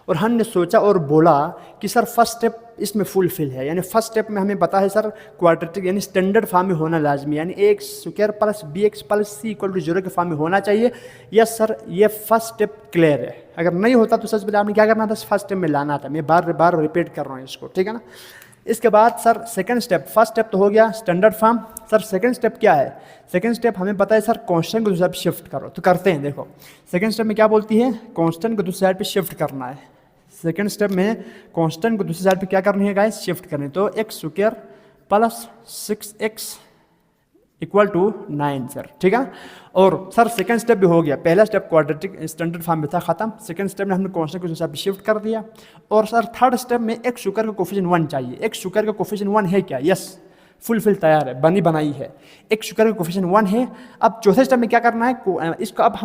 और हमने सोचा और बोला कि सर फर्स्ट स्टेप इसमें फुलफिल है, यानी फर्स्ट स्टेप में हमें पता है सर क्वाड्रेटिक यानी स्टैंडर्ड फॉर्म में होना लाजमी, यानी x square plus b x plus C equal to 0 के फॉर्म में होना चाहिए। यस सर, ये फर्स्ट स्टेप क्लियर है। अगर नहीं होता तो सच पहले आपने क्या करना था, फर्स्ट स्टेप में लाना था। मैं बार बार रिपीट कर रहा हूँ इसको, ठीक है ना। इसके बाद sir second step, first step तो हो गया standard form. Sir second step क्या है, सेकंड स्टेप हमें पता है सर कांस्टेंट को दूसरी साइड पे शिफ्ट करो, तो करते हैं। देखो सेकंड स्टेप में क्या बोलती है, कांस्टेंट को दूसरी साइड पे शिफ्ट करना है। सेकंड स्टेप में कांस्टेंट को दूसरी साइड पे क्या करनी है गाइस, शिफ्ट करनी है। तो x square plus 6x equal to 9 sir, ठीक है। और सर सेकंड स्टेप भी हो गया, पहला स्टेप क्वाड्रेटिक स्टैंडर्ड फॉर्म में था, खत्म। सेकंड स्टेप में हमने कांस्टेंट को दूसरी साइड पे शिफ्ट कर दिया। और सर थर्ड स्टेप में एक्स स्क्वायर का कोफिशिएंट 1 चाहिए। एक्स स्क्वायर का कोफिशिएंट 1 है क्या, यस फुलफिल तैयार है, बनी बनाई है, एक्स स्क्वायर का कोफिशिएंट 1 है। अब चौथे स्टेप में क्या करना है, इसको अब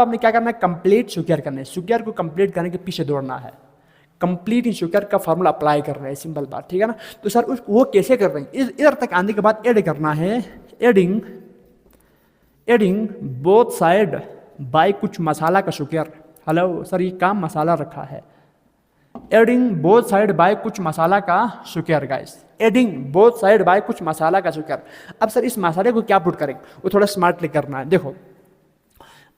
आपने क्या करना है, कंप्लीट स्क्वायर करना है। स्क्वायर को कंप्लीट करने के पीछे दौड़ना है, कंप्लीट स्क्वायर का फार्मूला अप्लाई कर रहे हैं, सिंपल बात, ठीक है ना। तो सर वो कैसे कर रहे हैं, इधर तक आने के बाद ऐड करना है, एडिंग बोथ साइड बाय कुछ मसाला का स्क्वायर। हेलो सर, ये काम मसाला रखा है, एडिंग बोथ साइड बाय कुछ मसाला का square guys, adding both side bye कुछ मसाला का स्क्वायर। अब सर इस मसाले को क्या पुट करेंगे, वो थोड़ा स्मार्टली करना है। देखो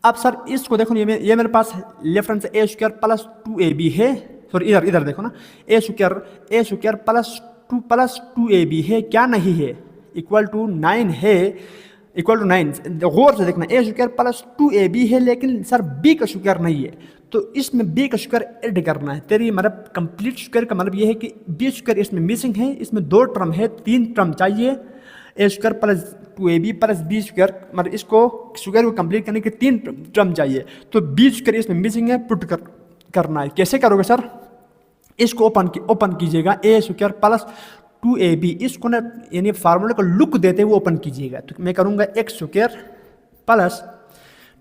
अब सर इसको देखो, ये मेरे पास लेफ्ट हैंड से ए स्क्वायर प्लस 2ab है, सॉरी इधर देखो ना, ए स्क्वायर प्लस 2ab है, क्या नहीं है, इक्वल टू 9 है, इक्वल टू 9। गौर से देखना, ए स्क्वायर प्लस 2ab है, लेकिन सर बी का स्क्वायर नहीं है, तो इसमें बी का स्क्वायर ऐड करना है। तेरी मतलब कंप्लीट स्क्वायर का मतलब ये है कि बी स्क्वायर इसमें मिसिंग है, इसमें 2 टर्म है, 3 टर्म चाहिए। A square plus 2ab plus B square, मतलब इसको स्क्वायर को कंप्लीट करने के 3 टर्म चाहिए, तो बी स्क्वायर इसमें मिसिंग है, पुट करना है। कैसे करोगे सर, इसको ओपन कीजिएगा, ए स्क्वायर प्लस 2ab, इसको ना यानी फार्मूले को लुक देते हुए ओपन कीजिएगा। तो मैं करूँगा एक्स स्क्वायर प्लस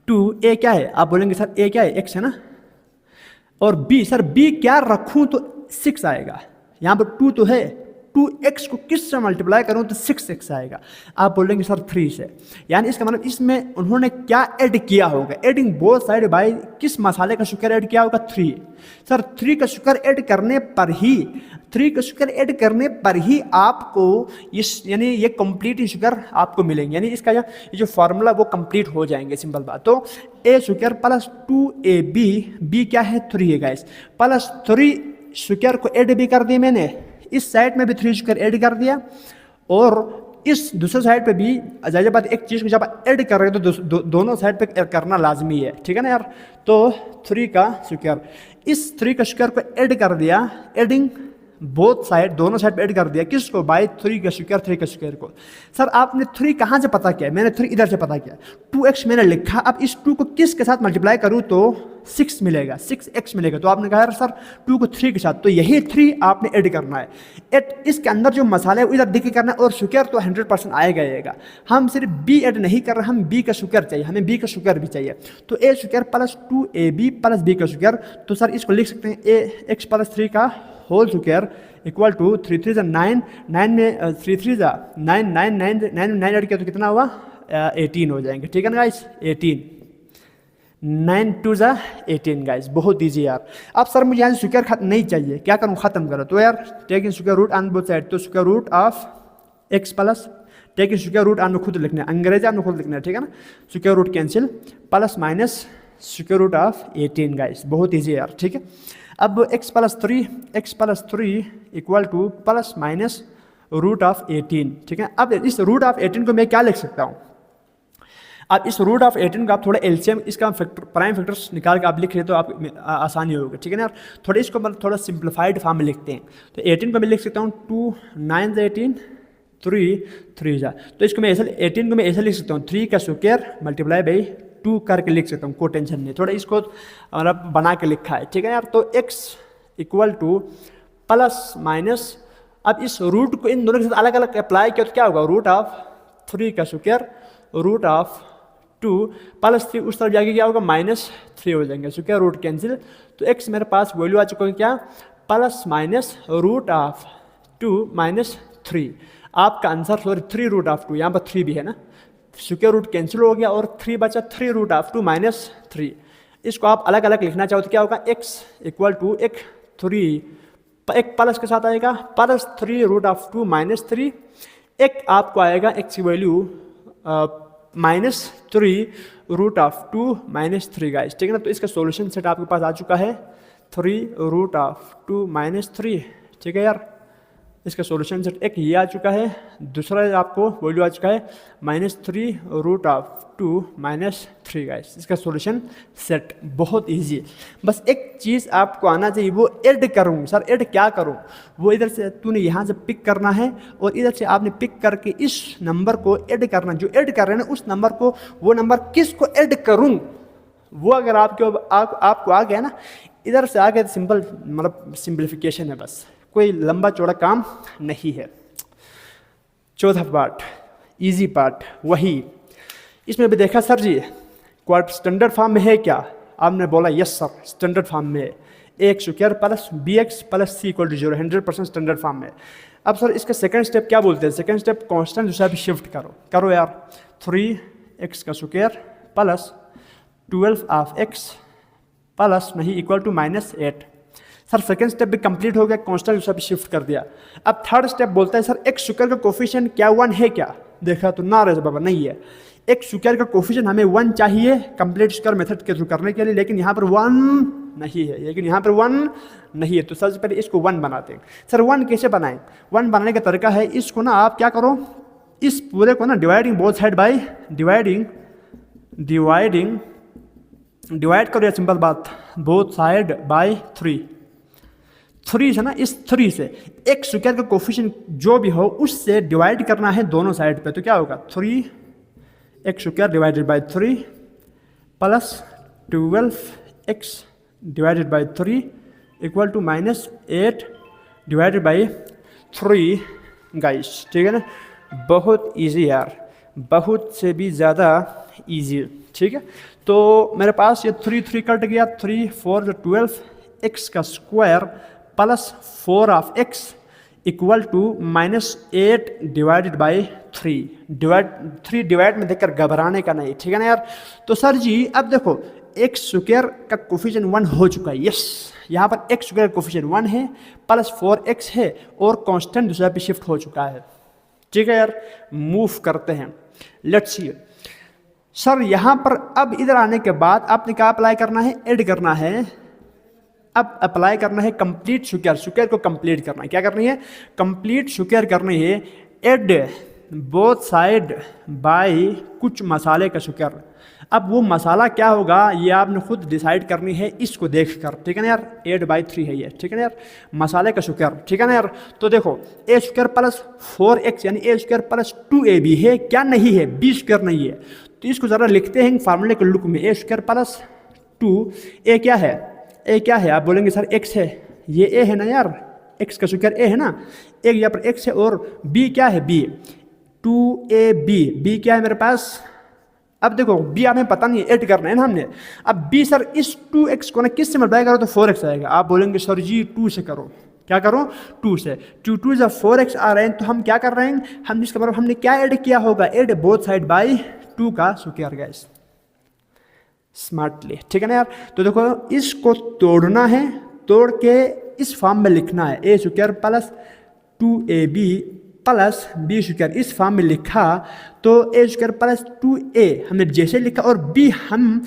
2a क्या है, आप बोलेंगे सर a क्या है, x है ना, और b, सर b क्या रखूँ तो 6 आएगा, यहाँ पर 2 तो है, 2x को किस से मल्टीप्लाई करूँ तो 6x आएगा। आप बोलेंगे सर 3 से, यानी इसका मतलब इसमें उन्होंने क्या ऐड किया होगा, एडिंग बोथ साइड बाय किस मसाले का स्क्वायर ऐड किया होगा, 3। सर 3 का स्क्वायर ऐड करने पर ही, 3 का स्क्वायर ऐड करने पर ही आपको इस यानी ये कंप्लीट स्क्वायर आपको मिलेंगे, यानी इसका ये जो फार्मूला वो कंप्लीट हो जाएंगे, सिंपल बात। तो A square plus 2ab, B क्या है 3 है गाइस, प्लस 3 स्क्वायर को ऐड भी कर दिया मैंने, इस साइड में भी 3 स्क्वायर ऐड कर दिया, और इस दूसरे साइड पे भी जाहिर बात एक चीज़ को जब ऐड कर रहे हो तो दोनों साइड पे करना लाजमी है, ठीक है ना यार। तो 3 का स्क्वायर, इस 3 का स्क्वायर को ऐड कर दिया, एडिंग बोथ साइड, दोनों साइड पे ऐड कर दिया, किसको, बाय 3 का स्क्वायर, 3 का स्क्वायर को। सर आपने 3 कहाँ से पता किया, मैंने 3 इधर से पता किया, 2x मैंने लिखा, अब इस 2 को किसके साथ मल्टीप्लाई करूँ तो 6 मिलेगा, 6x मिलेगा। तो आपने कहा यार सर 2 को 3 के साथ, तो यही 3 आपने ऐड करना है। इसके अंदर जो मसाला है वो इधर दिख करना है, और स्क्वायर तो 100% आएगा। हम सिर्फ b ऐड नहीं कर रहे, हम b का स्क्वायर चाहिए, हमें b का स्क्वायर भी चाहिए। तो a square plus 2ab plus b का स्क्वायर, तो सर इसको लिख सकते हैं ax प्लस 3 का होल स्क्वायर इक्वल टू 3 3 9, 9 में 3 3 9 9 9 9 ऐड किया तो कितना हुआ, 18 हो जाएंगे, ठीक है ना गाइस, 18, 9 2 18 गाइस, बहुत ईजी यार। अब सर मुझे यहाँ से स्क्वायर नहीं चाहिए, क्या करूँ, खत्म करो, तो यार taking square root on both side, तो square root of x plus taking square root आपने खुद लिखना है, अंग्रेजी आपने खुद लिखना है, ठीक है ना। Square root cancel, plus minus square root of 18 guys, बहुत ईजी है यार, ठीक है। अब x plus three equal to plus minus root of 18, ठीक है। अब इस रूट ऑफ 18 को मैं क्या लिख सकता हूँ, अब इस रूट ऑफ 18 को आप थोड़ा एलसीएम इसका फैक्टर प्राइम फैक्टर्स निकाल के आप लिख रहे तो आप आसानी होगी, ठीक है ना यार। थोड़ा इसको मतलब थोड़ा सिंप्लीफाइड फॉर्म में लिखते हैं, तो 18 को मैं लिख सकता हूँ 2 9 18 3 3 जा, तो इसको मैं ऐसे 18 को मैं ऐसे लिख सकता हूँ 3 का स्क्वायर मल्टीप्लाई बाई 2 करके लिख सकता हूँ, कोई टेंशन नहीं, थोड़ा इसको मतलब बना के लिखा है, ठीक है यार। तो x equal to plus minus, अब इस रूट को इन दोनों के साथ अलग अलग अप्लाई किया तो क्या होगा, रूट ऑफ 3 का स्क्वायर रूट ऑफ 2 प्लस 3 उस तरफ जाके क्या होगा -3 हो जाएंगे, स्क्वायर रूट कैंसिल। तो x मेरे पास वैल्यू आ चुका है क्या, प्लस माइनस रूट ऑफ 2 -3, आपका आंसर सॉरी 3 रूट ऑफ 2, यहाँ पर 3 भी है ना, स्क्वायर रूट कैंसिल हो गया और 3 बचा, 3 रूट ऑफ 2 -3। इसको आप अलग अलग लिखना चाहो तो क्या होगा, x इक्वल टू एक 3 एक प्लस के साथ आएगा प्लस 3 रूट ऑफ 2 -3, एक आपको आएगा x की वैल्यू -3 रूट ऑफ 2 -3 गाइस, ठीक है ना। तो इसका सॉल्यूशन सेट आपके पास आ चुका है 3 रूट ऑफ 2 -3, ठीक है यार। इसका सॉल्यूशन सेट एक ये आ चुका है, दूसरा आपको वैल्यू आ चुका है -3 रूट ऑफ 2 -3 गाइस, इसका सॉल्यूशन सेट बहुत इजी है। बस एक चीज़ आपको आना चाहिए, वो ऐड करूँ सर, ऐड क्या करूँ, वो इधर से तूने यहाँ से पिक करना है और इधर से आपने पिक करके इस नंबर को ऐड करना, जो ऐड कर रहे हैं ना उस नंबर को, वो नंबर किसको ऐड करूँ, वो अगर आपको आ गया ना, इधर से आ गया, सिंपल मतलब सिंप्लीफिकेशन है, बस कोई लंबा चौड़ा काम नहीं है। चौथा पार्ट, इजी पार्ट, वही इसमें भी देखा सर जी क्वार्ट स्टैंडर्ड फॉर्म में है क्या, आपने बोला यस सर स्टैंडर्ड फॉर्म में है, x square plus b x plus C equal to 0, 100% standard form में। अब सर इसका सेकंड स्टेप क्या बोलते हैं, सेकंड स्टेप कांस्टेंट दूसरा भी शिफ्ट करो यार, 3x का square plus 12 of x plus नहीं equal to -8। Sir second step भी कंप्लीट हो गया, कांस्टेंट दूसरा भी शिफ्ट कर दिया। अब थर्ड स्टेप बोलता है सर x स्क्वायर का कोफिशिएंट क्या 1 है क्या, देखा तो ना रहे बाबा नहीं है, x स्क्वायर का कोफिशिएंट हमें 1 चाहिए कंप्लीट स्क्वायर मेथड के थ्रू करने के लिए, लेकिन यहाँ पर 1 नहीं है, लेकिन यहाँ पर 1 नहीं है, तो सबसे पहले इसको 1 बनाते हैं। सर 1 कैसे बनाएं, 1 बनाने का तरीका है, इसको ना आप क्या करो, इस पूरे को ना dividing both side by divide करो, या सिंपल बात बोथ साइड बाय 3 से ना, इस 3 से x स्क्वायर का कोफिशिएंट जो भी हो उससे डिवाइड करना है दोनों साइड पे, तो क्या होगा 3x square divided by 3 plus 12x divided by 3 equal to -8 divided by 3 guys, ठीक है ना। बहुत इजी यार, बहुत से भी ज़्यादा इजी, ठीक है। तो मेरे पास ये 3 कट गया, 3 4 12 x का square plus 4 of x equal to -8 divided by 3 divide में देखकर घबराने का नहीं, ठीक है ना यार। तो सर जी अब देखो x स्क्वायर का कोफिशिएंट 1 हो चुका है, यस यहाँ पर x स्क्वायर का कोफिशिएंट 1 है प्लस 4x है और कांस्टेंट दूसरा पे शिफ्ट हो चुका है, ठीक है यार। मूव करते हैं, लेट्स सी सर यहाँ पर अब इधर आने के बाद आपने क्या अप्लाई करना है, ऐड करना है। अब अप्लाई करना है कंप्लीट स्क्वायर को कंप्लीट करना है, क्या करनी है, कंप्लीट स्क्वायर करनी है, ऐड बोथ साइड बाय कुछ मसाले का स्क्वायर। अब वो मसाला क्या होगा ये आपने खुद डिसाइड करनी है इसको देखकर, ठीक है ना यार। 8/3 है ये, ठीक है ना यार, मसाले का स्क्वायर, ठीक है ना यार। तो देखो a स्क्वायर प्लस 4x यानी a स्क्वायर प्लस 2ab है, क्या नहीं है, b स्क्वायर नहीं है। तो इसको ज़रा लिखते हैं फार्मूले के लुक में, a स्क्वायर प्लस 2, a क्या है, a क्या है, आप बोलेंगे सर x है, ये a है ना यार, x का स्क्वायर a है ना, एक यहाँ पर x है और b क्या है, b 2ab, b क्या है मेरे पास। अब देखो b हमें पता नहीं है, ऐड करना है ना हमने। अब b सर इस 2x को ना किस से मल्टीप्लाई करो तो 4x आएगा। आप बोलेंगे सर जी 2 से करो, क्या करो 2 से, 2 जब 4x आ रहे हैं तो हम क्या कर रहे हैं, हम इसका मतलब हमने क्या ऐड किया होगा, ऐड बोथ साइड बाय 2 का स्क्वायर गाइस, स्मार्टली, ठीक है ना यार। तो देखो इसको तोड़ना है, तोड़ के इस फॉर्म में लिखना है, a square plus 2ab plus B square इस फॉर्म में लिखा तो ए स्क्वायर प्लस 2a हमने जैसे लिखा, और b हम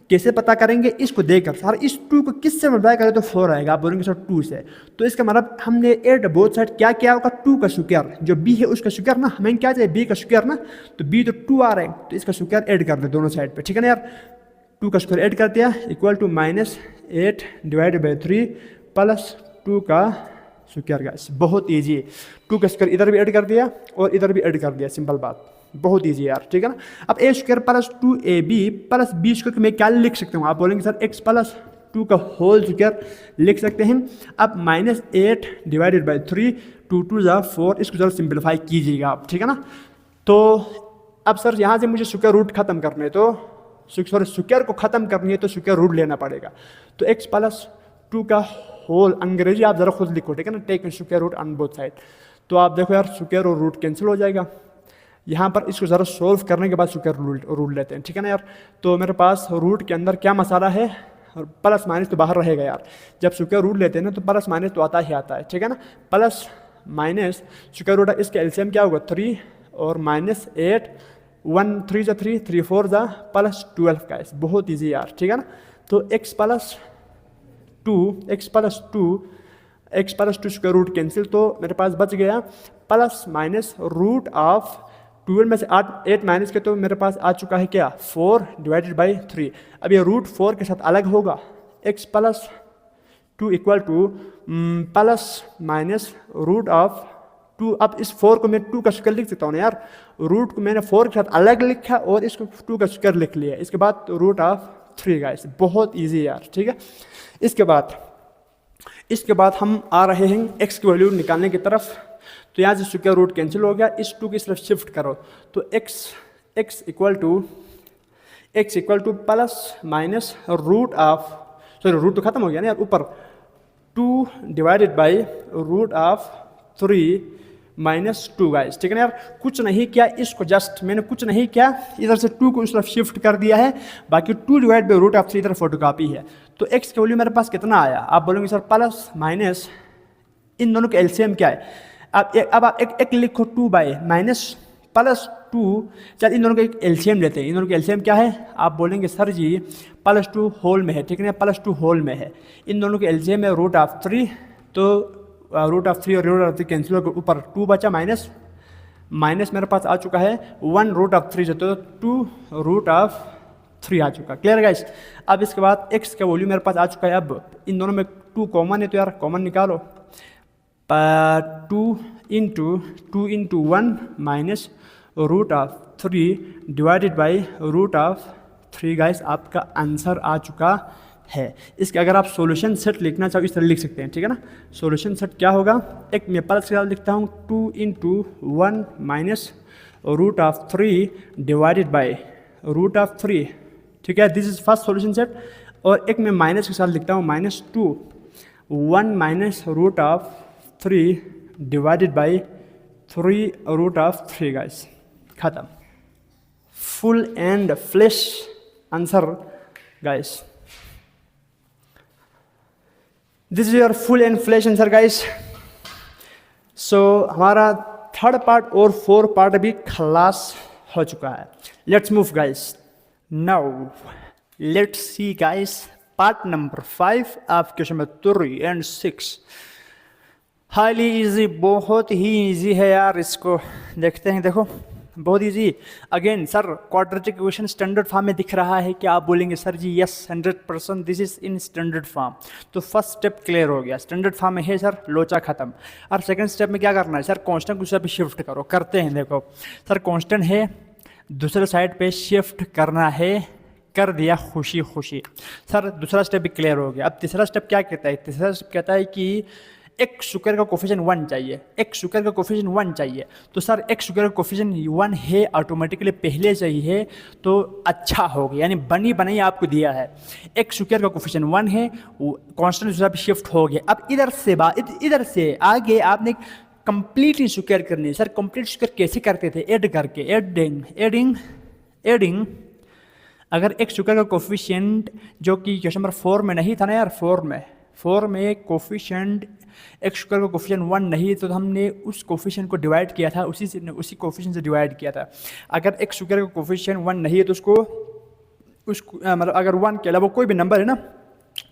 कैसे पता करेंगे इसको देखकर। सर इस 2 को किससे मल्टीप्लाई करें तो 4 आएगा, आप बोलेंगे सर 2 से, तो इसका मतलब हमने एट बोथ साइड क्या किया होगा, 2 का स्क्वायर, जो b है उसका स्क्वायर ना, हमें क्या चाहिए b का स्क्वायर ना, तो b तो 2 आ रहा है तो इसका स्क्वायर ऐड कर दे दोनों साइड पे, ठीक है ना यार। 2 का स्क्वायर ऐड कर दिया equal to -8 divided by 3 plus 2 का स्क्वायर। गाइस बहुत ईजी है, 2 का स्क्वायर इधर भी ऐड कर दिया और इधर भी ऐड कर दिया, सिंपल बात, बहुत ईजी यार, ठीक है ना। अब A square plus 2ab plus B square में क्या लिख सकते हो, आप बोलेंगे सर x प्लस 2 का होल स्क्वायर लिख सकते हैं। अब -8 डिवाइडेड बाई 3 2 2 जा 4, इसको जरा सिंप्लीफाई कीजिएगा आप, ठीक है ना। तो अब सर यहाँ से मुझे स्क्वायर रूट खत्म करने, तो सॉरी स्क्वायर को खत्म करनी है तो स्क्वायर रूट लेना पड़ेगा। तो x प्लस 2 का होल, अंग्रेजी आप जरा खुद लिखो, ठीक है ना, take square root on both side. तो आप देखो यार स्क्वायर और रूट कैंसिल हो जाएगा। यहाँ पर इसको ज़रा सोल्व करने के बाद स्क्वायर रूट लेते हैं, ठीक है ना यार। तो मेरे पास रूट के अंदर क्या मसाला है, प्लस माइनस तो बाहर रहेगा यार, जब स्क्वायर रूट लेते हैं ना तो प्लस माइनस तो आता ही आता है, ठीक है ना। प्लस माइनस स्क्वायर रूट, इसका एलसीएम क्या होगा 3 और -8 1 3 जा 3 3 4 जा प्लस 12 का, बहुत ईजी यार, ठीक है ना। तो x plus 2 square root cancel, तो मेरे पास बच गया प्लस माइनस रूट ऑफ 12 में से 8 माइनस के, तो मेरे पास आ चुका है क्या 4 डिवाइडेड बाई 3। अब ये रूट 4 के साथ अलग होगा, x plus 2 equal to plus minus root of 2। अब इस 4 को मैं 2 का स्क्वायर लिख सकता हूँ ना यार, रूट को मैंने 4 के साथ अलग लिखा और इसको 2 का स्क्वायर लिख लिया, इसके बाद रूट ऑफ 3 गाइस, बहुत ईजी यार, ठीक है। इसके बाद हम आ रहे हैं x की वैल्यू निकालने की तरफ। तो यहाँ से स्क्वायर रूट कैंसिल हो गया, इस 2 की तरफ शिफ्ट करो, तो x equal to plus minus root of, sorry root तो खत्म हो गया ना यार, ऊपर 2 divided by root of 3 -2 guys, ठीक है ना यार। कुछ नहीं किया, इसको जस्ट मैंने कुछ नहीं किया, इधर से 2 को इस तरफ शिफ्ट कर दिया है, बाकी 2 डिवाइड बाई रूट ऑफ 3 इधर फोटोकॉपी है। तो x की वैल्यू मेरे पास कितना आया, आप बोलेंगे सर प्लस माइनस, इन दोनों के एलसीएम क्या है, अब आप एक लिखो 2 बाई माइनस प्लस 2, चल इन दोनों का एक एलसीएम लेते हैं, इन दोनों का एलसीएम क्या है, आप बोलेंगे सर जी +2 होल में है, ठीक है ना, +2 होल में है, इन दोनों के एलसीएम है रूट ऑफ 3, तो रूट ऑफ 3 और रूट ऑफ 3 कैंसिल होकर ऊपर 2 बचा, माइनस मेरे पास आ चुका है 1 रूट ऑफ 3 तो 2 रूट ऑफ 3 आ चुका, क्लियर गाइस। अब इसके बाद x का वैल्यू मेरे पास आ चुका है, अब इन दोनों में 2 कॉमन है तो यार कॉमन निकालो, 2 into 1 minus root of 3 divided by root of 3 guys, आपका आंसर आ चुका है। इसके अगर आप सॉल्यूशन सेट लिखना चाहो इस तरह लिख सकते हैं, ठीक है ना। सॉल्यूशन सेट क्या होगा, एक मैं प्लस के साथ लिखता हूँ 2 into 1 minus root of 3 divided by root of 3, ठीक है, this is first solution set. और एक मैं माइनस के साथ लिखता हूँ -2 1 minus root of 3 divided by 3 root of 3 guys, खत्म, फुल एंड फ्लैश answer guys, this is your full and फ्लैश आंसर गाइस। सो हमारा थर्ड पार्ट और फोर्थ पार्ट भी खलास हो चुका है। Let's move guys, now let's see guys part number 5 of question number 3 and 6। Highly easy, बहुत ही इजी है यार, इसको देखते हैं। देखो बहुत easy, again sir quadratic equation standard form में दिख रहा है, क्या आप बोलेंगे sir ji yes 100% this is in standard form. तो फर्स्ट स्टेप क्लियर हो गया, स्टैंडर्ड फॉर्म में है सर, लोचा खत्म। और सेकंड स्टेप में क्या करना है सर, कांस्टेंट को दूसरे पे शिफ्ट करो, करते हैं। देखो सर कांस्टेंट है, दूसरे साइड पे शिफ्ट करना है, कर दिया खुशी खुशी। सर दूसरा स्टेप भी क्लियर हो गया। अब तीसरा स्टेप क्या कहता है, तीसरा स्टेप कहता है कि एक स्क्वायर का कोफिशिएंट 1 चाहिए, एक स्क्वायर का कोफिशिएंट 1 चाहिए। तो सर एक स्क्वायर का कोफिशिएंट 1 है, ऑटोमेटिकली पहले चाहिए तो अच्छा हो गया, यानी बनी बनाई आपको दिया है। एक स्क्वायर का कोफिशिएंट 1 है, कांस्टेंट दूसरा पे शिफ्ट हो गया। अब इधर से आगे आपने कंप्लीट स्क्वायर करनी है। सर कंप्लीट स्क्वायर कैसे करते थे, ऐड करके, एडिंग। अगर एक स्क्वायर का कोफिशिएंट जो कि क्वेश्चन नंबर 4 में नहीं था ना यार, 4 में कोफिशिएंट एक्स स्क्वायर का कोफिशिएंट 1 नहीं, तो हमने उस कोफिशिएंट को डिवाइड किया था, उसी कोफिशिएंट से डिवाइड किया था। अगर एक्स स्क्वायर का कोफिशिएंट 1 नहीं है तो उसको मतलब अगर 1 के अलावा कोई भी नंबर है ना,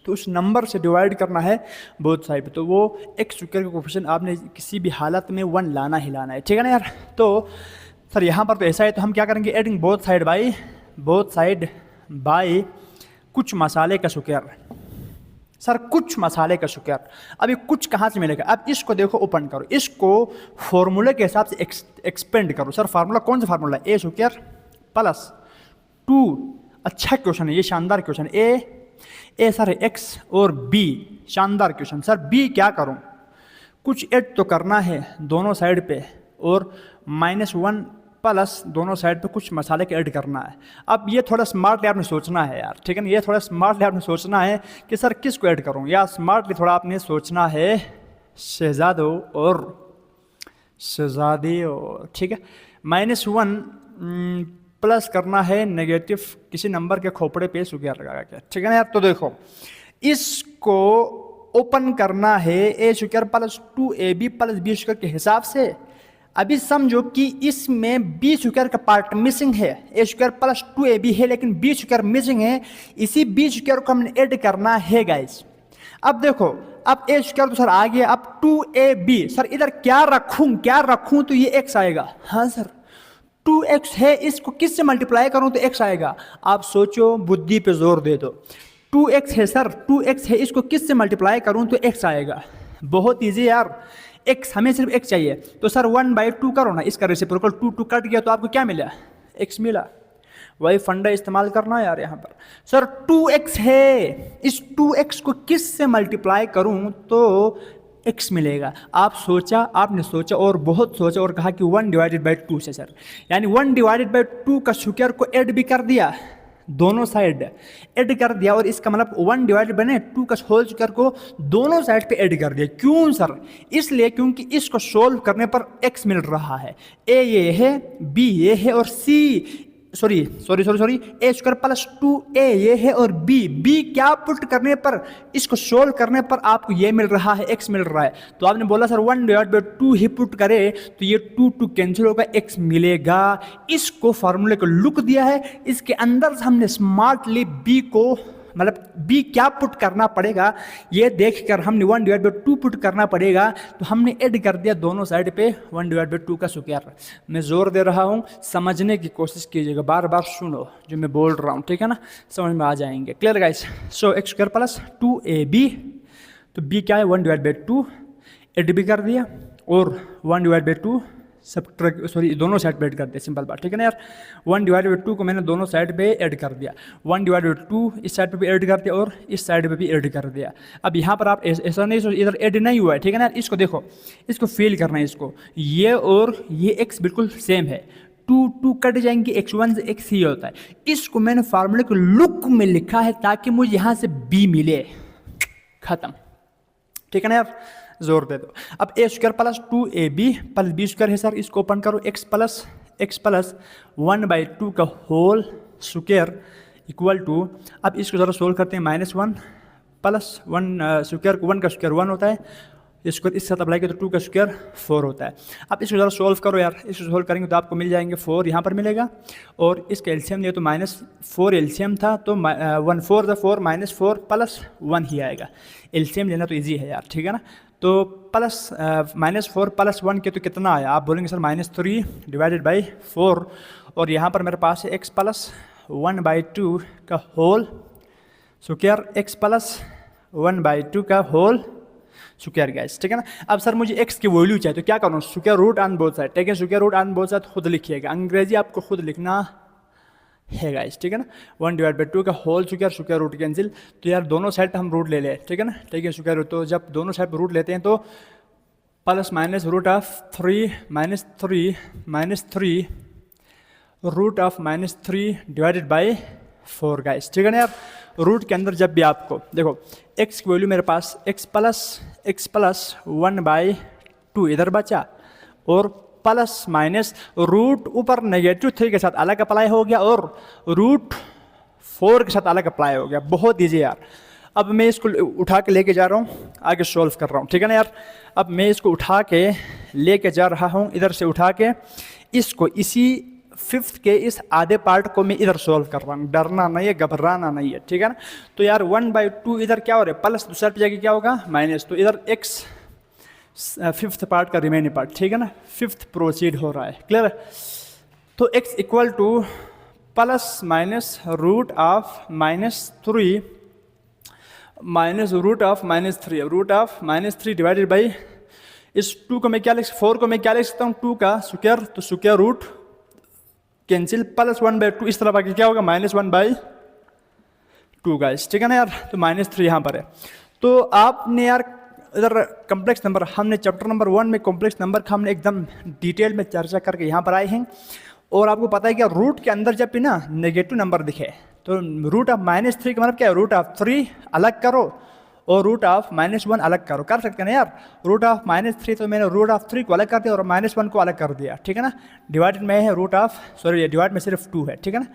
तो उस नंबर से डिवाइड करना है बोथ साइड। तो वो एक्स स्क्वायर का कोफिशिएंट आपने किसी भी हालत में 1 लाना ही लाना है, ठीक है ना यार। तो सर यहाँ पर तो ऐसा है, तो हम क्या करेंगे, एडिंग बोथ साइड बाय कुछ मसाले का स्क्वायर। सर कुछ मसाले का स्क्वायर, अभी कुछ कहाँ से मिलेगा? अब इसको देखो, ओपन करो, इसको फॉर्मूले के हिसाब से एक्सपेंड करो। सर फार्मूला कौन सा फार्मूला? ए स्क्वायर प्लस 2। अच्छा क्वेश्चन है ये, शानदार क्वेश्चन। ए सर एक्स और बी, शानदार क्वेश्चन। सर बी क्या करूं? कुछ ऐड तो करना है दोनों साइड पे, और -1 प्लस दोनों साइड पे कुछ मसाले के ऐड करना है। अब ये थोड़ा स्मार्टली आपने सोचना है यार, ठीक है ना, ये थोड़ा स्मार्टली आपने सोचना है कि सर किसको ऐड करूं, या स्मार्टली थोड़ा आपने सोचना है शहजादों और शहजादी और, ठीक है। -1 प्लस करना है नेगेटिव किसी नंबर के खोपड़े पे स्क्वायर लगा के, ठीक है ना यार। तो देखो इसको ओपन करना है A square plus 2ab plus B square के हिसाब से। अभी समझो कि इसमें बी स्क्वायर का पार्ट मिसिंग है, ए स्क्वायर प्लस 2ab है लेकिन बी स्क्वायर मिसिंग है, इसी बी स्क्वायर को हमने ऐड करना है गाइस। अब देखो, अब ए स्क्वायर तो सर आ गया, अब 2ab सर इधर क्या रखूं तो ये x आएगा। हाँ सर 2x है, इसको किससे मल्टीप्लाई करूं तो x आएगा। आप सोचो, बुद्धि पे जोर दे दो। 2x है सर, 2x है, इसको किससे मल्टीप्लाई करूं तो x आएगा। बहुत इजी यार, x हमें सिर्फ x चाहिए। तो सर 1/2 करो ना, इसका रेसिप्रोकल 2 कट गया तो आपको क्या मिला? x मिला। वही फंडा इस्तेमाल करना यार यहाँ पर। सर 2x है, इस 2x को किससे मल्टीप्लाई करूं तो x मिलेगा। आपने सोचा और बहुत सोचा और कहा कि 1/2 से सर, यानी 1/2 का स्क्वायर को ऐड भी कर दिया, दोनों साइड ऐड कर दिया, और इसका मतलब 1/2 का होल स्क्वायर को दोनों साइड पे ऐड कर दिया। क्यों सर? इसलिए क्योंकि इसको सोल्व करने पर x मिल रहा है, a ये है, b ये है, और c सॉरी ए स्क्वायर प्लस 2a ये है, और b क्या पुट करने पर, इसको सोल्व करने पर आपको ये मिल रहा है, x मिल रहा है। तो आपने बोला सर 1/2 ही पुट करे तो ये 2 कैंसिल होगा, x मिलेगा। इसको फार्मूले को लुक दिया है, इसके अंदर से हमने स्मार्टली b को मतलब b क्या पुट करना पड़ेगा ये देखकर हमने 1/2 पुट करना पड़ेगा, तो हमने ऐड कर दिया दोनों साइड पे 1/2 का स्क्वायर। मैं जोर दे रहा हूँ, समझने की कोशिश कीजिएगा, बार बार सुनो जो मैं बोल रहा हूँ, ठीक है ना, समझ में आ जाएंगे। Clear guys? So X square plus 2ab, तो b क्या है 1/2, ऐड भी कर दिया, और 1/2 दोनों साइड पे ऐड कर दिया, सिंपल बात, ठीक है ना यार। 1/2 को मैंने दोनों साइड पे ऐड कर दिया, 1/2 इस साइड पे भी ऐड कर दिया और इस साइड पे भी ऐड कर दिया। अब यहाँ पर आप ऐसा नहीं सोच, इधर ऐड नहीं हुआ है, ठीक है ना यार। इसको देखो, इसको फील करना है, इसको ये और ये x बिल्कुल सेम है, 2 कट जाएंगे, x1 से x ही होता है। इसको मैंने फार्मूले को लुक में लिखा है ताकि मुझे यहाँ से b मिले, खत्म, ठीक है ना यार। जोर दे दो। अब A square plus 2ab plus B square है सर, इसको ओपन करो, x प्लस 1/2 का होल स्क्वायर इक्वल टू, अब इसको ज़रा सोल्व करते हैं, -1 प्लस 1 स्क्वायर को 1 का स्क्वायर 1 होता है, इसको इस साथ अप्लाई करें तो 2 का स्क्वायर 4 होता है। अब इसको ज़रा सोल्व करो यार, इसको सोल्व करेंगे तो आपको मिल जाएंगे 4 यहाँ पर मिलेगा, और इसका एलसीएम लिया तो -4 एलसीएम था, तो 1 4 4 -4 प्लस 1 ही आएगा। एलसीएम लेना तो ईजी है यार, ठीक है ना। तो प्लस -4 प्लस 1 के तो कितना आया, आप बोलेंगे सर -3 डिवाइडेड बाई 4, और यहाँ पर मेरे पास है x प्लस 1/2 का होल स्क्वायर, x प्लस 1/2 का होल स्क्वायर गाइस, ठीक है ना। अब सर मुझे x की वैल्यू चाहिए, तो क्या करूँ, square root on both side, ठीक है, square root on both side खुद लिखिएगा, अंग्रेजी आपको खुद लिखना है गाइस, ठीक है ना। 1/2 का होल स्क्वायर रूट कैंसिल, तो यार दोनों साइड पे हम रूट ले लें, ठीक है ना, ठीक है, स्क्वायर रूट, तो जब दोनों साइड पे रूट लेते हैं तो plus minus root of 3 -3 root of -3 divided by 4 guys, ठीक है ना यार। रूट के अंदर जब भी आपको देखो x की वैल्यू मेरे पास x प्लस 1/2 इधर बचा, और प्लस माइनस रूट ऊपर -3 के साथ अलग अप्लाई हो गया, और रूट 4 के साथ अलग अप्लाई हो गया। बहुत ईजी यार। अब मैं इसको उठा के लेके जा रहा हूँ, आगे सॉल्व कर रहा हूँ, ठीक है ना यार। अब मैं इसको उठा के लेके जा रहा हूँ, इधर से उठा के इसको इसी फिफ्थ के इस आधे पार्ट को मैं इधर सॉल्व कर रहा हूँ। डरना नहीं है, घबराना नहीं है, ठीक है ना। तो यार 1/2 इधर क्या हो रहा है, प्लस दूसरा पे जाके क्या होगा माइनस, तो इधर x फिफ्थ पार्ट का रिमेनिंग पार्ट, ठीक है ना, फिफ्थ प्रोसीड हो रहा है, क्लियर है। तो x equal to plus minus root of -3 minus root of -3 divided by इस 2 को मैं क्या लिख 4 को मैं क्या लिख सकता हूँ 2 का स्क्वायर, तो स्क्वायर रूट कैंसिल प्लस 1/2 इस तरफ आके क्या होगा -1/2 गाइस, ठीक है ना यार। तो -3 यहाँ पर है। तो आपने यार इधर कॉम्प्लेक्स नंबर, हमने चैप्टर नंबर 1 में कॉम्प्लेक्स नंबर का हमने एकदम डिटेल में चर्चा करके यहाँ पर आए हैं। और आपको पता है कि रूट के अंदर जब भी ना नेगेटिव नंबर दिखे तो रूट ऑफ -3 का मतलब क्या है, रूट ऑफ 3 अलग करो और रूट ऑफ -1 अलग करो, कर सकते हैं ना यार। रूट ऑफ -3 तो मैंने रूट ऑफ 3 को अलग कर दिया और -1 को अलग कर दिया, ठीक है ना। डिवाइडेड में है रूट ऑफ, सॉरी डिवाइड में सिर्फ 2 है, ठीक है ना।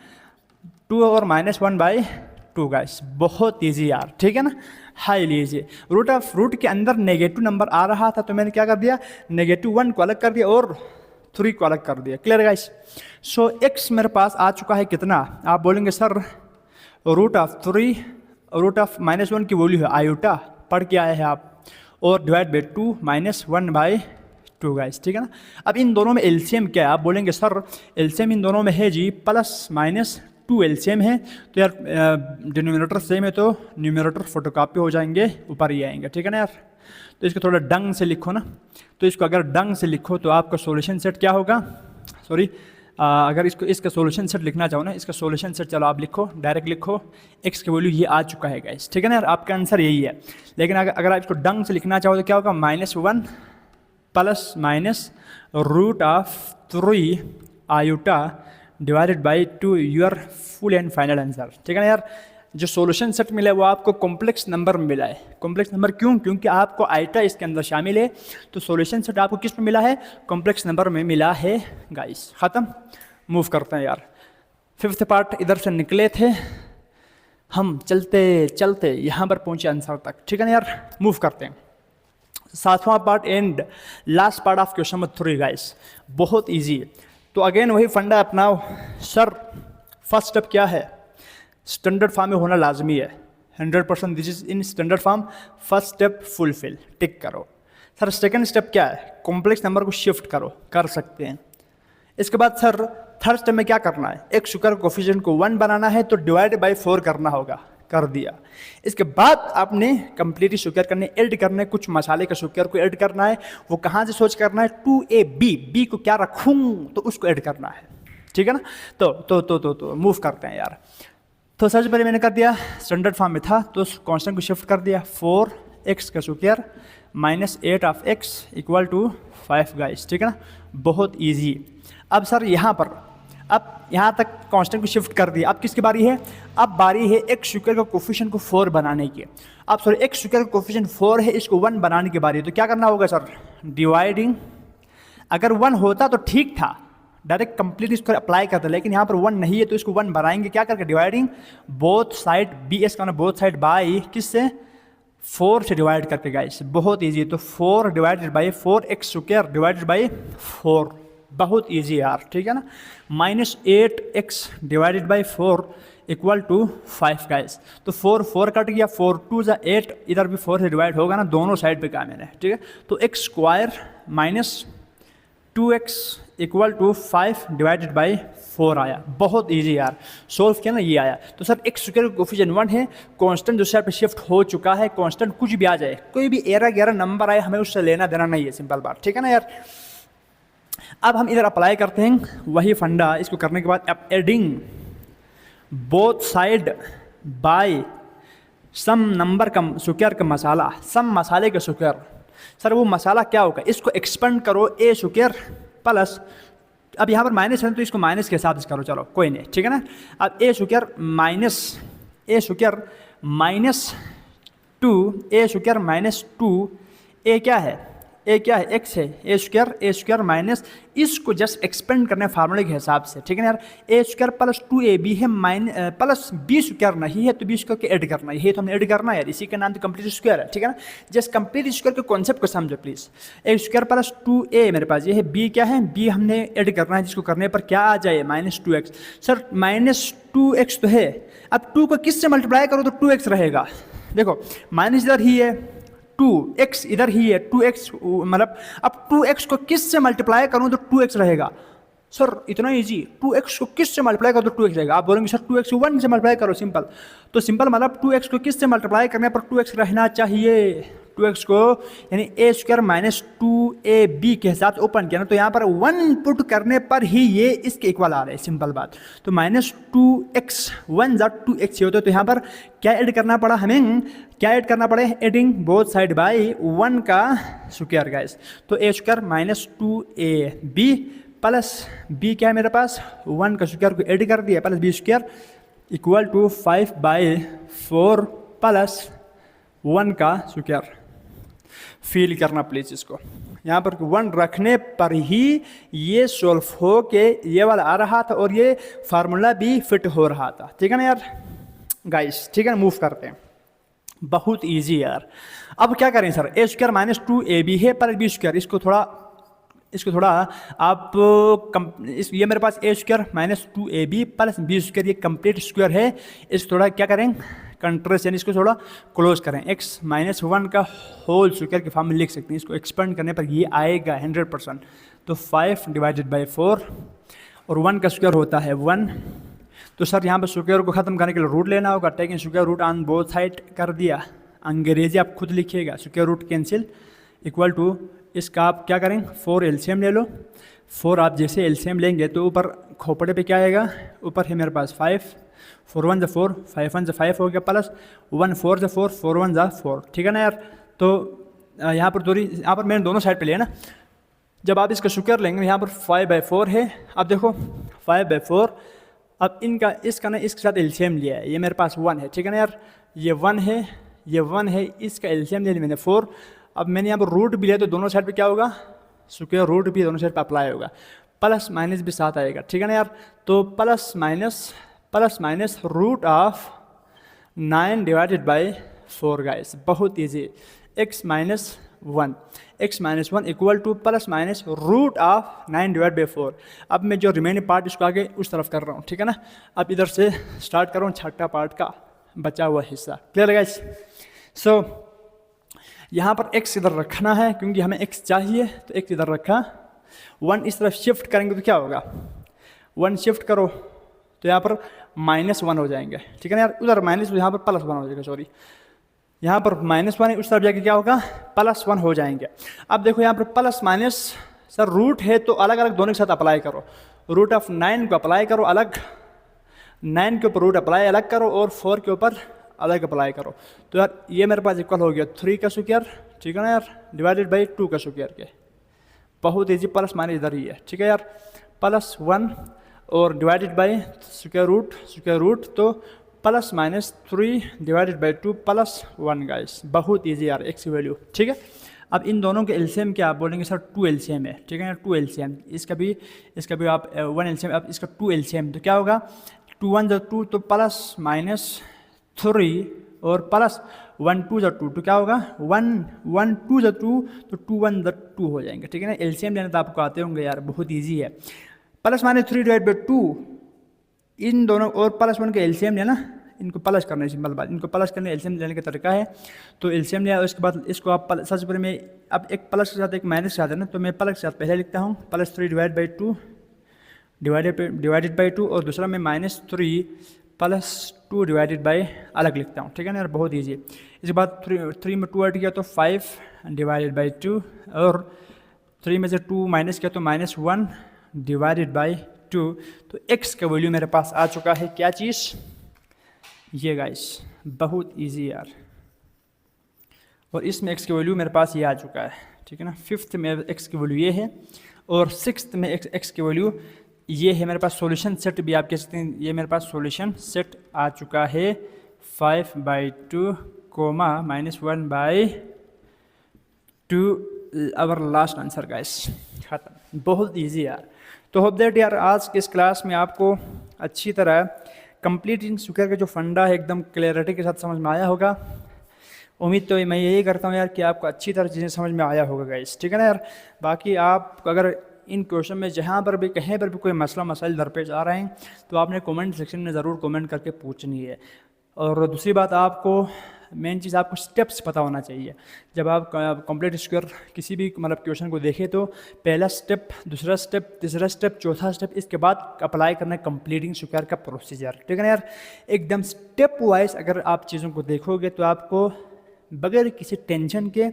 2 और -1/2 गाइस, बहुत ईजी यार, ठीक है ना, हाईली ईजी। रूट के अंदर नेगेटिव नंबर आ रहा था तो मैंने क्या कर दिया, -1 को अलग कर दिया और 3 को अलग कर दिया, क्लियर गाइस। सो x मेरे पास आ चुका है कितना, आप बोलेंगे sir root of 3 root of -1 की वैल्यू है आयोटा, पढ़ के आए हैं आप, और डिवाइड बाई 2 -1/2 गाइस, ठीक है ना। अब इन दोनों में एलसीएम क्या है, आप बोलेंगे सर एलसीएम इन दोनों में है जी +-2 एलसीएम है, तो यार डिनोमिनेटर सेम है तो न्यूमरेटर फोटोकॉपी हो जाएंगे, ऊपर ही आएंगे, ठीक है ना यार। तो इसको थोड़ा ढंग से लिखो ना, तो इसको अगर ढंग से लिखो तो आपका सॉल्यूशन सेट क्या होगा, सॉरी अगर इसका सॉल्यूशन सेट लिखना चाहो ना, इसका सॉल्यूशन सेट चलो आप लिखो, डायरेक्ट लिखो, x की वैल्यू ये आ चुका है गाइस, ठीक है ना यार, आपका आंसर यही है। लेकिन अगर आप इसको ढंग से लिखना चाहो तो क्या होगा, -1 plus minus root of 3 iota divided by 2 your full and final answer, ठीक है ना यार। जो सॉल्यूशन सेट मिला है वो आपको कॉम्प्लेक्स नंबर में मिला है। कॉम्प्लेक्स नंबर क्यों, क्योंकि आपको आइटा इसके अंदर शामिल है, तो सॉल्यूशन सेट आपको किस में मिला है, कॉम्प्लेक्स नंबर में मिला है गाइस। ख़त्म, मूव करते हैं यार। फिफ्थ पार्ट इधर से निकले थे हम, चलते चलते यहाँ पर पहुँचे आंसर तक, ठीक है ना यार। मूव करते हैं, सातवां part and last part of question number 3 guys, बहुत ईजी है। तो अगेन वही फंडा अपनाओ सर। फर्स्ट स्टेप क्या है, स्टैंडर्ड फॉर्म में होना लाजमी है, 100% this is in standard form. First step fulfil, tick करो। सर सेकंड स्टेप क्या है, कॉम्प्लेक्स नंबर को शिफ्ट करो, कर सकते हैं। इसके बाद सर थर्ड स्टेप में क्या करना है, एक स्क्वायर कोफिशिएंट को 1 बनाना है तो डिवाइड बाई 4 करना होगा, कर दिया। इसके बाद आपने कंप्लीट स्क्वायर करने, ऐड करने, कुछ मसाले का स्क्वायर को ऐड करना है। वो कहाँ से सोच करना है, 2ab, बी को क्या रखूँ तो उसको ऐड करना है, ठीक है ना। तो मूव करते हैं यार। तो सबसे पहले मैंने कर दिया, स्टैंडर्ड फॉर्म में था तो कांस्टेंट को शिफ्ट कर दिया, 4x का square -8 of x equal to 5 guys, ठीक है ना, बहुत इजी। अब सर यहाँ पर, अब यहाँ तक कांस्टेंट को शिफ्ट कर दिया, अब किसकी बारी है, अब बारी है x स्क्वायर का कोफिशिएंट को 4 बनाने की। अब सॉरी x स्क्वायर का कोफिशिएंट 4 है, इसको 1 बनाने की बारी है, तो क्या करना होगा सर, डिवाइडिंग। अगर 1 होता तो ठीक था, डायरेक्ट कंप्लीट इसको अप्लाई करते, लेकिन यहाँ पर 1 नहीं है तो इसको 1 बनाएंगे, क्या करके, डिवाइडिंग बोथ साइड, BS का बोथ साइड बाई किससे, 4 से डिवाइड करके गाइस, बहुत इजी। तो 4 divided by 4x square divided by 4, बहुत इजी यार, ठीक है ना। -8x divided by 4 equal to 5 guys. तो 4 कट गया, 4 2 जा 8, इधर भी 4 से डिवाइड होगा ना, दोनों साइड पे काम है, ठीक है। तो x square -2x equal to 5 divided by 4 आया, बहुत इजी यार, सोल्व किया ना, ये आया। तो सर x स्क्वायर का कोफिशिएंट 1 है, कांस्टेंट दूसरे साइड पे शिफ्ट हो चुका है, कांस्टेंट कुछ भी आ जाए, कोई भी 11 नंबर आए, हमें उससे लेना देना नहीं है, सिंपल बात, ठीक है ना यार। अब हम इधर अप्लाई करते हैं वही फंडा। इसको करने के बाद अब adding both side by some number का स्क्वायर का मसाला, सम मसाले का स्क्वायर। सर वो मसाला क्या होगा, इसको एक्सपेंड करो, a स्क्वायर प्लस, अब यहाँ पर माइनस है तो इसको माइनस के हिसाब से करो, चलो कोई नहीं, ठीक है ना। अब a square -2, a square -2, a क्या है, ए क्या है, एक्स है, ए स्क्वायर माइनस, इसको जस्ट एक्सपेंड करने फार्मूले के हिसाब से, ठीक है ना यार। ए स्क्वायर प्लस 2ab है प्लस बी स्क्वायर नहीं है, तो बी स्क्वायर के ऐड करना है, तो हमने ऐड करना है यार, इसी का नाम तो कंप्लीट स्क्वायर है, ठीक है ना। जस्ट कंप्लीट स्क्वायर के कॉन्सेप्ट को समझो please. A square plus 2a मेरे पास ये है, बी क्या है, बी हमने ऐड करना है, जिसको करने पर क्या आ जाए -2x। सर -2x तो है, अब 2 को किससे मल्टीप्लाई करो तो 2x रहेगा। देखो माइनस इधर ही है, 2x इधर ही है, 2x मतलब अब 2x को किस से मल्टीप्लाई करूं तो 2x रहेगा। सर इतना इजी, 2x को किस से मल्टीप्लाई करो तो 2x रहेगा। आप बोलेंगे सर 2x को 1 से मल्टीप्लाई करो, सिंपल। तो सिंपल मतलब 2x को किस से मल्टीप्लाई करने पर 2x रहना चाहिए, 2x को यानी ए स्क्वायर माइनस 2ab के साथ ओपन किया ना, तो यहाँ पर 1 पुट करने पर ही ये इसके इक्वल आ रहे हैं, सिंपल बात। तो -2x 1 2x होता है, तो यहाँ पर क्या ऐड करना पड़ा हमें, क्या ऐड करना पड़े, एडिंग बोथ साइड बाई 1 का स्क्वायर गाइस। तो A square minus 2ab plus b क्या है मेरे पास, 1 का स्क्वायर को ऐड कर दिया plus b square equal to 5/4 plus 1 का स्क्वायर। फील करना प्लीज इसको, यहाँ पर 1 रखने पर ही ये सोल्व हो के ये वाला आ रहा था और ये फार्मूला भी फिट हो रहा था, ठीक है ना यार गाइस, ठीक है ना। मूव करते हैं, बहुत इजी यार। अब क्या करें sir, A square minus 2ab है प्लस बी स्क्वायर, इसको थोड़ा आप ये मेरे पास A square minus 2ab plus B square ये कंप्लीट स्क्वायर है, इसको थोड़ा क्या करें, कंट्रेस्ट यानी इसको थोड़ा क्लोज करें, x -1 का होल स्क्वायर के फॉर्म में लिख सकते हैं। इसको एक्सपेंड करने पर ये आएगा 100%, तो 5/4 और 1 का स्क्वायर होता है 1। तो सर यहाँ पर स्क्वायर को ख़त्म करने के लिए रूट लेना होगा, taking square root on both side कर दिया, अंग्रेजी आप खुद लिखिएगा, square root cancel equal to इसका आप क्या करें 4 एलसीएम ले लो। 4 आप जैसे एलसीएम लेंगे तो ऊपर खोपड़े पे क्या आएगा, ऊपर है मेरे पास 5, 4 1 4, 5 1 5 हो गया प्लस 1 4 4, 4 1 4, ठीक है ना यार। तो यहाँ पर मैंने दोनों साइड पे लिया ना, जब आप इसका स्क्वायर लेंगे यहाँ पर 5/4 है। अब देखो 5/4, अब इसका ना इसके साथ एलसीएम लिया है, ये मेरे पास 1 है, ठीक है ना यार, ये 1 है, ये 1 है, इसका एलसीएम ले लिया मैंने 4। अब मैंने यहाँ पर रूट भी लिया तो दोनों साइड पे क्या होगा, स्क्वायर रूट भी दोनों साइड पे अप्लाई होगा, प्लस माइनस भी साथ आएगा, ठीक है ना यार। तो plus minus root of 9/4 guys, बहुत easy. x -1 equal to plus minus root of 9/4। अब मैं जो रिमेनिंग पार्ट इसको आगे उस तरफ कर रहा हूँ, ठीक है ना। अब इधर से स्टार्ट कर रहा हूँ छठा पार्ट का बचा हुआ हिस्सा, क्लियर है गाइस। सो यहाँ पर x इधर रखना है क्योंकि हमें x चाहिए, तो x इधर रखा, 1 इस तरफ शिफ्ट करेंगे तो क्या होगा, 1 शिफ्ट करो तो यहाँ पर -1 हो जाएंगे, ठीक है ना यार। उधर माइनस, यहाँ पर +1 हो जाएगा, सॉरी, यहाँ पर -1 है, उस तरफ जाके क्या होगा +1 हो जाएंगे। अब देखो यहाँ पर प्लस माइनस, सर रूट है तो अलग अलग दोनों के साथ अप्लाई करो, रूट ऑफ 9 को अप्लाई करो अलग, 9 के ऊपर रूट अप्लाई अलग करो और 4 के ऊपर अलग अप्लाई करो। तो यार ये मेरे पास इक्वल हो गया 3 का स्क्वायर, ठीक है ना यार, डिवाइडेड बाई 2 का स्क्वायर के, बहुत ईजी, प्लस माइनस इधर ही है, ठीक है यार, +1 और डिवाइडेड बाई स्क्वायर रूट, तो +-3 डिवाइडेड बाई 2 +1 गाइस, बहुत ईजी यार, x की वैल्यू, ठीक है। अब इन दोनों के एलसीएम क्या आप बोलेंगे सर 2 एलसीएम है, ठीक है ना, 2 एलसीएम, इसका भी आप 1 एलसीएम, अब इसका 2 एलसीएम, तो क्या होगा 2 1 2, तो +-3 और +1 2 2, तो क्या होगा 1 1 2 2, तो 2 1 2 हो जाएंगे, ठीक है ना। एलसीएम लेना तो आपको आते होंगे यार, बहुत ईजी है। +-3 डिवाइड बाई 2, इन दोनों और +1 के एलसीएम लेना, इनको प्लस करना है, सिंपल बात, इनको प्लस करने एलसीएम लेने का तरीका है। तो एलसीएम लिया और उसके बाद इसको आप सबसे पहले मैं अब एक प्लस के साथ एक माइनस के साथ है ना, तो मैं प्लस के साथ पहले लिखता हूँ +3 डिवाइड बाई 2 डिवाइडेड बाई 2, और दूसरा मैं -3 +2 डिवाइडेड बाई अलग लिखता हूँ, ठीक है ना यार, बहुत ईजी। इसके बाद 3 में 2 हट गया तो 5 डिवाइडेड बाई 2, और 3 में से 2 माइनस किया तो -1 डिवाइडेड बाई 2। तो x का वैल्यू मेरे पास आ चुका है, क्या चीज़, ये गाइस, बहुत इजी यार, और इसमें x की वैल्यू मेरे पास ये आ चुका है, ठीक है ना। 5th में x की वैल्यू ये है, और 6th में x की वैल्यू ये है। मेरे पास सॉल्यूशन सेट भी आप कह सकते हैं, ये मेरे पास सॉल्यूशन सेट आ चुका है 5/2, -1/2 आवर लास्ट आंसर गाइस, खत्म। बहुत इजी यार। तो होप दैट यार आज के इस क्लास में आपको अच्छी तरह कंप्लीटिंग स्क्वायर का जो फंडा है एकदम क्लियरिटी के साथ समझ में आया होगा। उम्मीद तो मैं यही करता हूँ यार कि आपको अच्छी तरह चीज़ें समझ में आया होगा गाइस, ठीक है ना यार। बाकी आप अगर इन क्वेश्चन में जहाँ पर भी कहीं पर भी कोई मसला मसाइल दरपेश आ रहे हैं तो आपने कमेंट सेक्शन में ज़रूर कमेंट करके पूछनी है। और दूसरी बात, आपको मेन चीज़ आपको स्टेप्स पता होना चाहिए। जब आप कंप्लीट स्क्वायर किसी भी मतलब क्वेश्चन को देखें तो पहला स्टेप, दूसरा स्टेप, तीसरा स्टेप, चौथा स्टेप, इसके बाद अप्लाई करना है कंप्लीटिंग स्क्वायर का प्रोसीजर, ठीक है ना यार। एकदम स्टेप वाइज अगर आप चीज़ों को देखोगे तो आपको बगैर किसी टेंशन के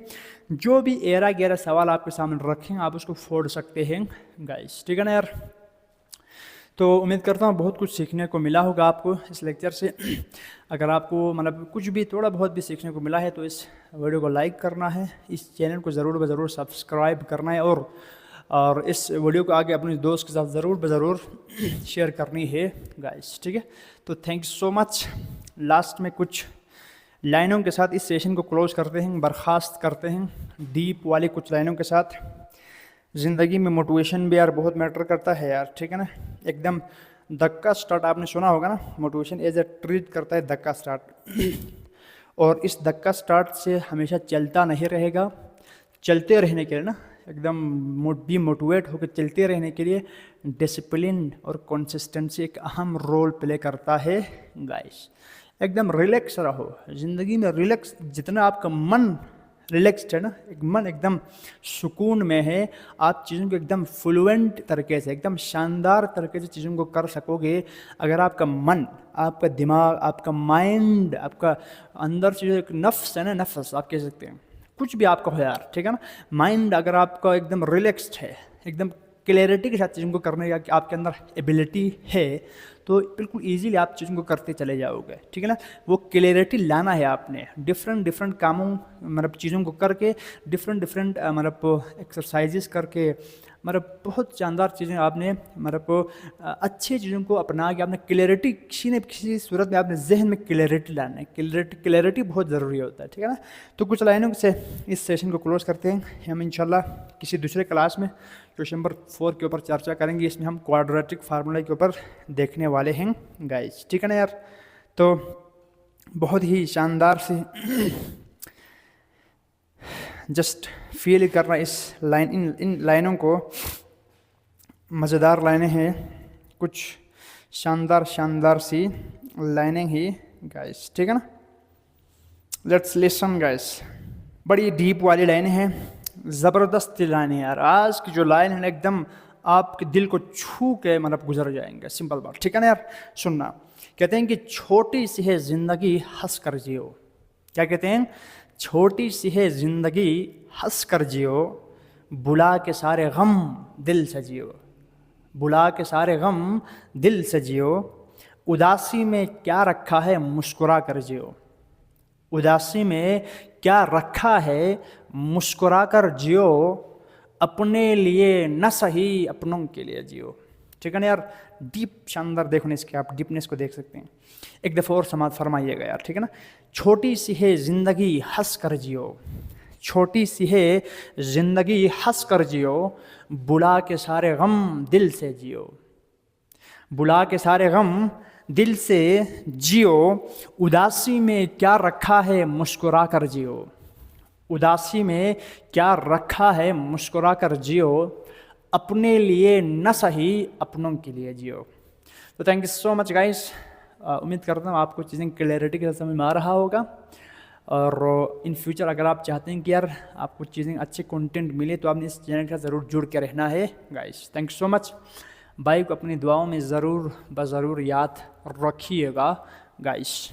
जो भी एरा गैरा सवाल आपके सामने रखें आप उसको फोड़ सकते हैं गाइस, ठीक है ना यार। तो उम्मीद करता हूँ बहुत कुछ सीखने को मिला होगा आपको इस लेक्चर से। अगर आपको मतलब कुछ भी थोड़ा बहुत भी सीखने को मिला है तो इस वीडियो को लाइक करना है, इस चैनल को ज़रूर सब्सक्राइब करना है और इस वीडियो को आगे अपने दोस्त के साथ ज़रूर शेयर करनी है गाइस, ठीक है। तो thank you so much. Last में कुछ लाइनों के साथ इस सेशन को क्लोज करते हैं, बर्खास्त करते हैं डीप वाली कुछ लाइनों के साथ। ज़िंदगी में मोटिवेशन भी यार बहुत मैटर करता है यार, ठीक है ना। एकदम धक्का स्टार्ट आपने सुना होगा ना, मोटिवेशन एज ए ट्रीट करता है धक्का स्टार्ट। और इस धक्का स्टार्ट से हमेशा चलता नहीं रहेगा, चलते रहने के लिए ना एकदम मोटिवेट होकर चलते रहने के लिए डिसिप्लिन और कंसिस्टेंसी एक अहम रोल प्ले करता है गाइस। एकदम रिलैक्स रहो ज़िंदगी में, रिलैक्स जितना आपका मन रिलैक्स्ड है ना, एक मन एकदम सुकून में है, आप चीज़ों को एकदम फ्लुएंट तरीके से एकदम शानदार तरीके से चीज़ों को कर सकोगे अगर आपका मन, आपका दिमाग, आपका माइंड, आपका अंदर से जो एक नफ्स है ना, नफ्स आप कह सकते हैं, कुछ भी आपका हो यार, ठीक है ना। माइंड अगर आपका एकदम रिलैक्स्ड है, एकदम क्लैरिटी के साथ चीज़ों को करने का आपके अंदर एबिलिटी है तो बिल्कुल इजीली आप चीज़ों को करते चले जाओगे, ठीक है ना। वो क्लैरिटी लाना है आपने डिफरेंट कामों मतलब चीज़ों को करके, डिफरेंट मतलब एक्सरसाइजेस करके, मतलब बहुत शानदार चीज़ें आपने मतलब अच्छी चीज़ों को अपना के आपने क्लैरिटी किसी न किसी सूरत में आपने जहन में क्लैरिटी लाना है। क्लैरिटी बहुत ज़रूरी होता है, ठीक है ना। तो कुछ लाइनों से इस सेशन को क्लोज करते हैं। हम इंशाल्लाह किसी दूसरे क्लास में क्वेश्चन नंबर 4 के ऊपर चर्चा करेंगे। इसमें हम क्वाड्रेटिक फार्मूला के ऊपर देखने वाले हैं गाइस, ठीक है ना यार। तो बहुत ही शानदार से जस्ट फील करना इस इन लाइनों को, मज़ेदार लाइनें हैं, कुछ शानदार सी लाइनें ही गाइस, ठीक है ना। लेट्स लिसन गाइस, बड़ी डीप वाली लाइनें हैं, ज़बरदस्त लाइनें हैं यार। आज की जो लाइन है एकदम आपके दिल को छू के मतलब गुजर जाएंगे, सिंपल बात, ठीक है ना यार। सुनना, कहते हैं कि छोटी सी है ज़िंदगी हंस कर जियो। क्या कहते हैं? छोटी सी है ज़िंदगी हंस कर जियो, बुला के सारे गम दिल से जियो, बुला के सारे गम दिल से जियो, उदासी में क्या रखा है मुस्कुरा कर जियो, उदासी में क्या रखा है मुस्कुरा कर जियो, अपने लिए न सही अपनों के लिए जियो, ठीक है ना यार। डीप शानदार देखो ना इसके, आप डीपनेस को देख सकते हैं। एक दफ़ा और समाज फरमाइएगा यार, ठीक है ना। छोटी सी है ज़िंदगी हंस कर जियो, छोटी सी है ज़िंदगी हंस कर जियो, बुला के सारे गम दिल से जियो, बुला के सारे गम दिल से जियो, उदासी में क्या रखा है मुस्कुरा कर जियो, उदासी में क्या रखा है मुस्कुरा कर जियो, अपने लिए न सही अपनों के लिए जियो। तो thank you so much guys. उम्मीद करता हूँ आपको चीज़ें क्लैरिटी के साथ समझ में आ रहा होगा। और इन फ्यूचर अगर आप चाहते हैं कि यार आपको चीज़ें अच्छे कंटेंट मिले तो आपने इस चैनल के साथ ज़रूर जुड़ के रहना है guys. Thank you so much. भाई को अपनी दुआओं में ज़रूर याद रखिएगा गाइस।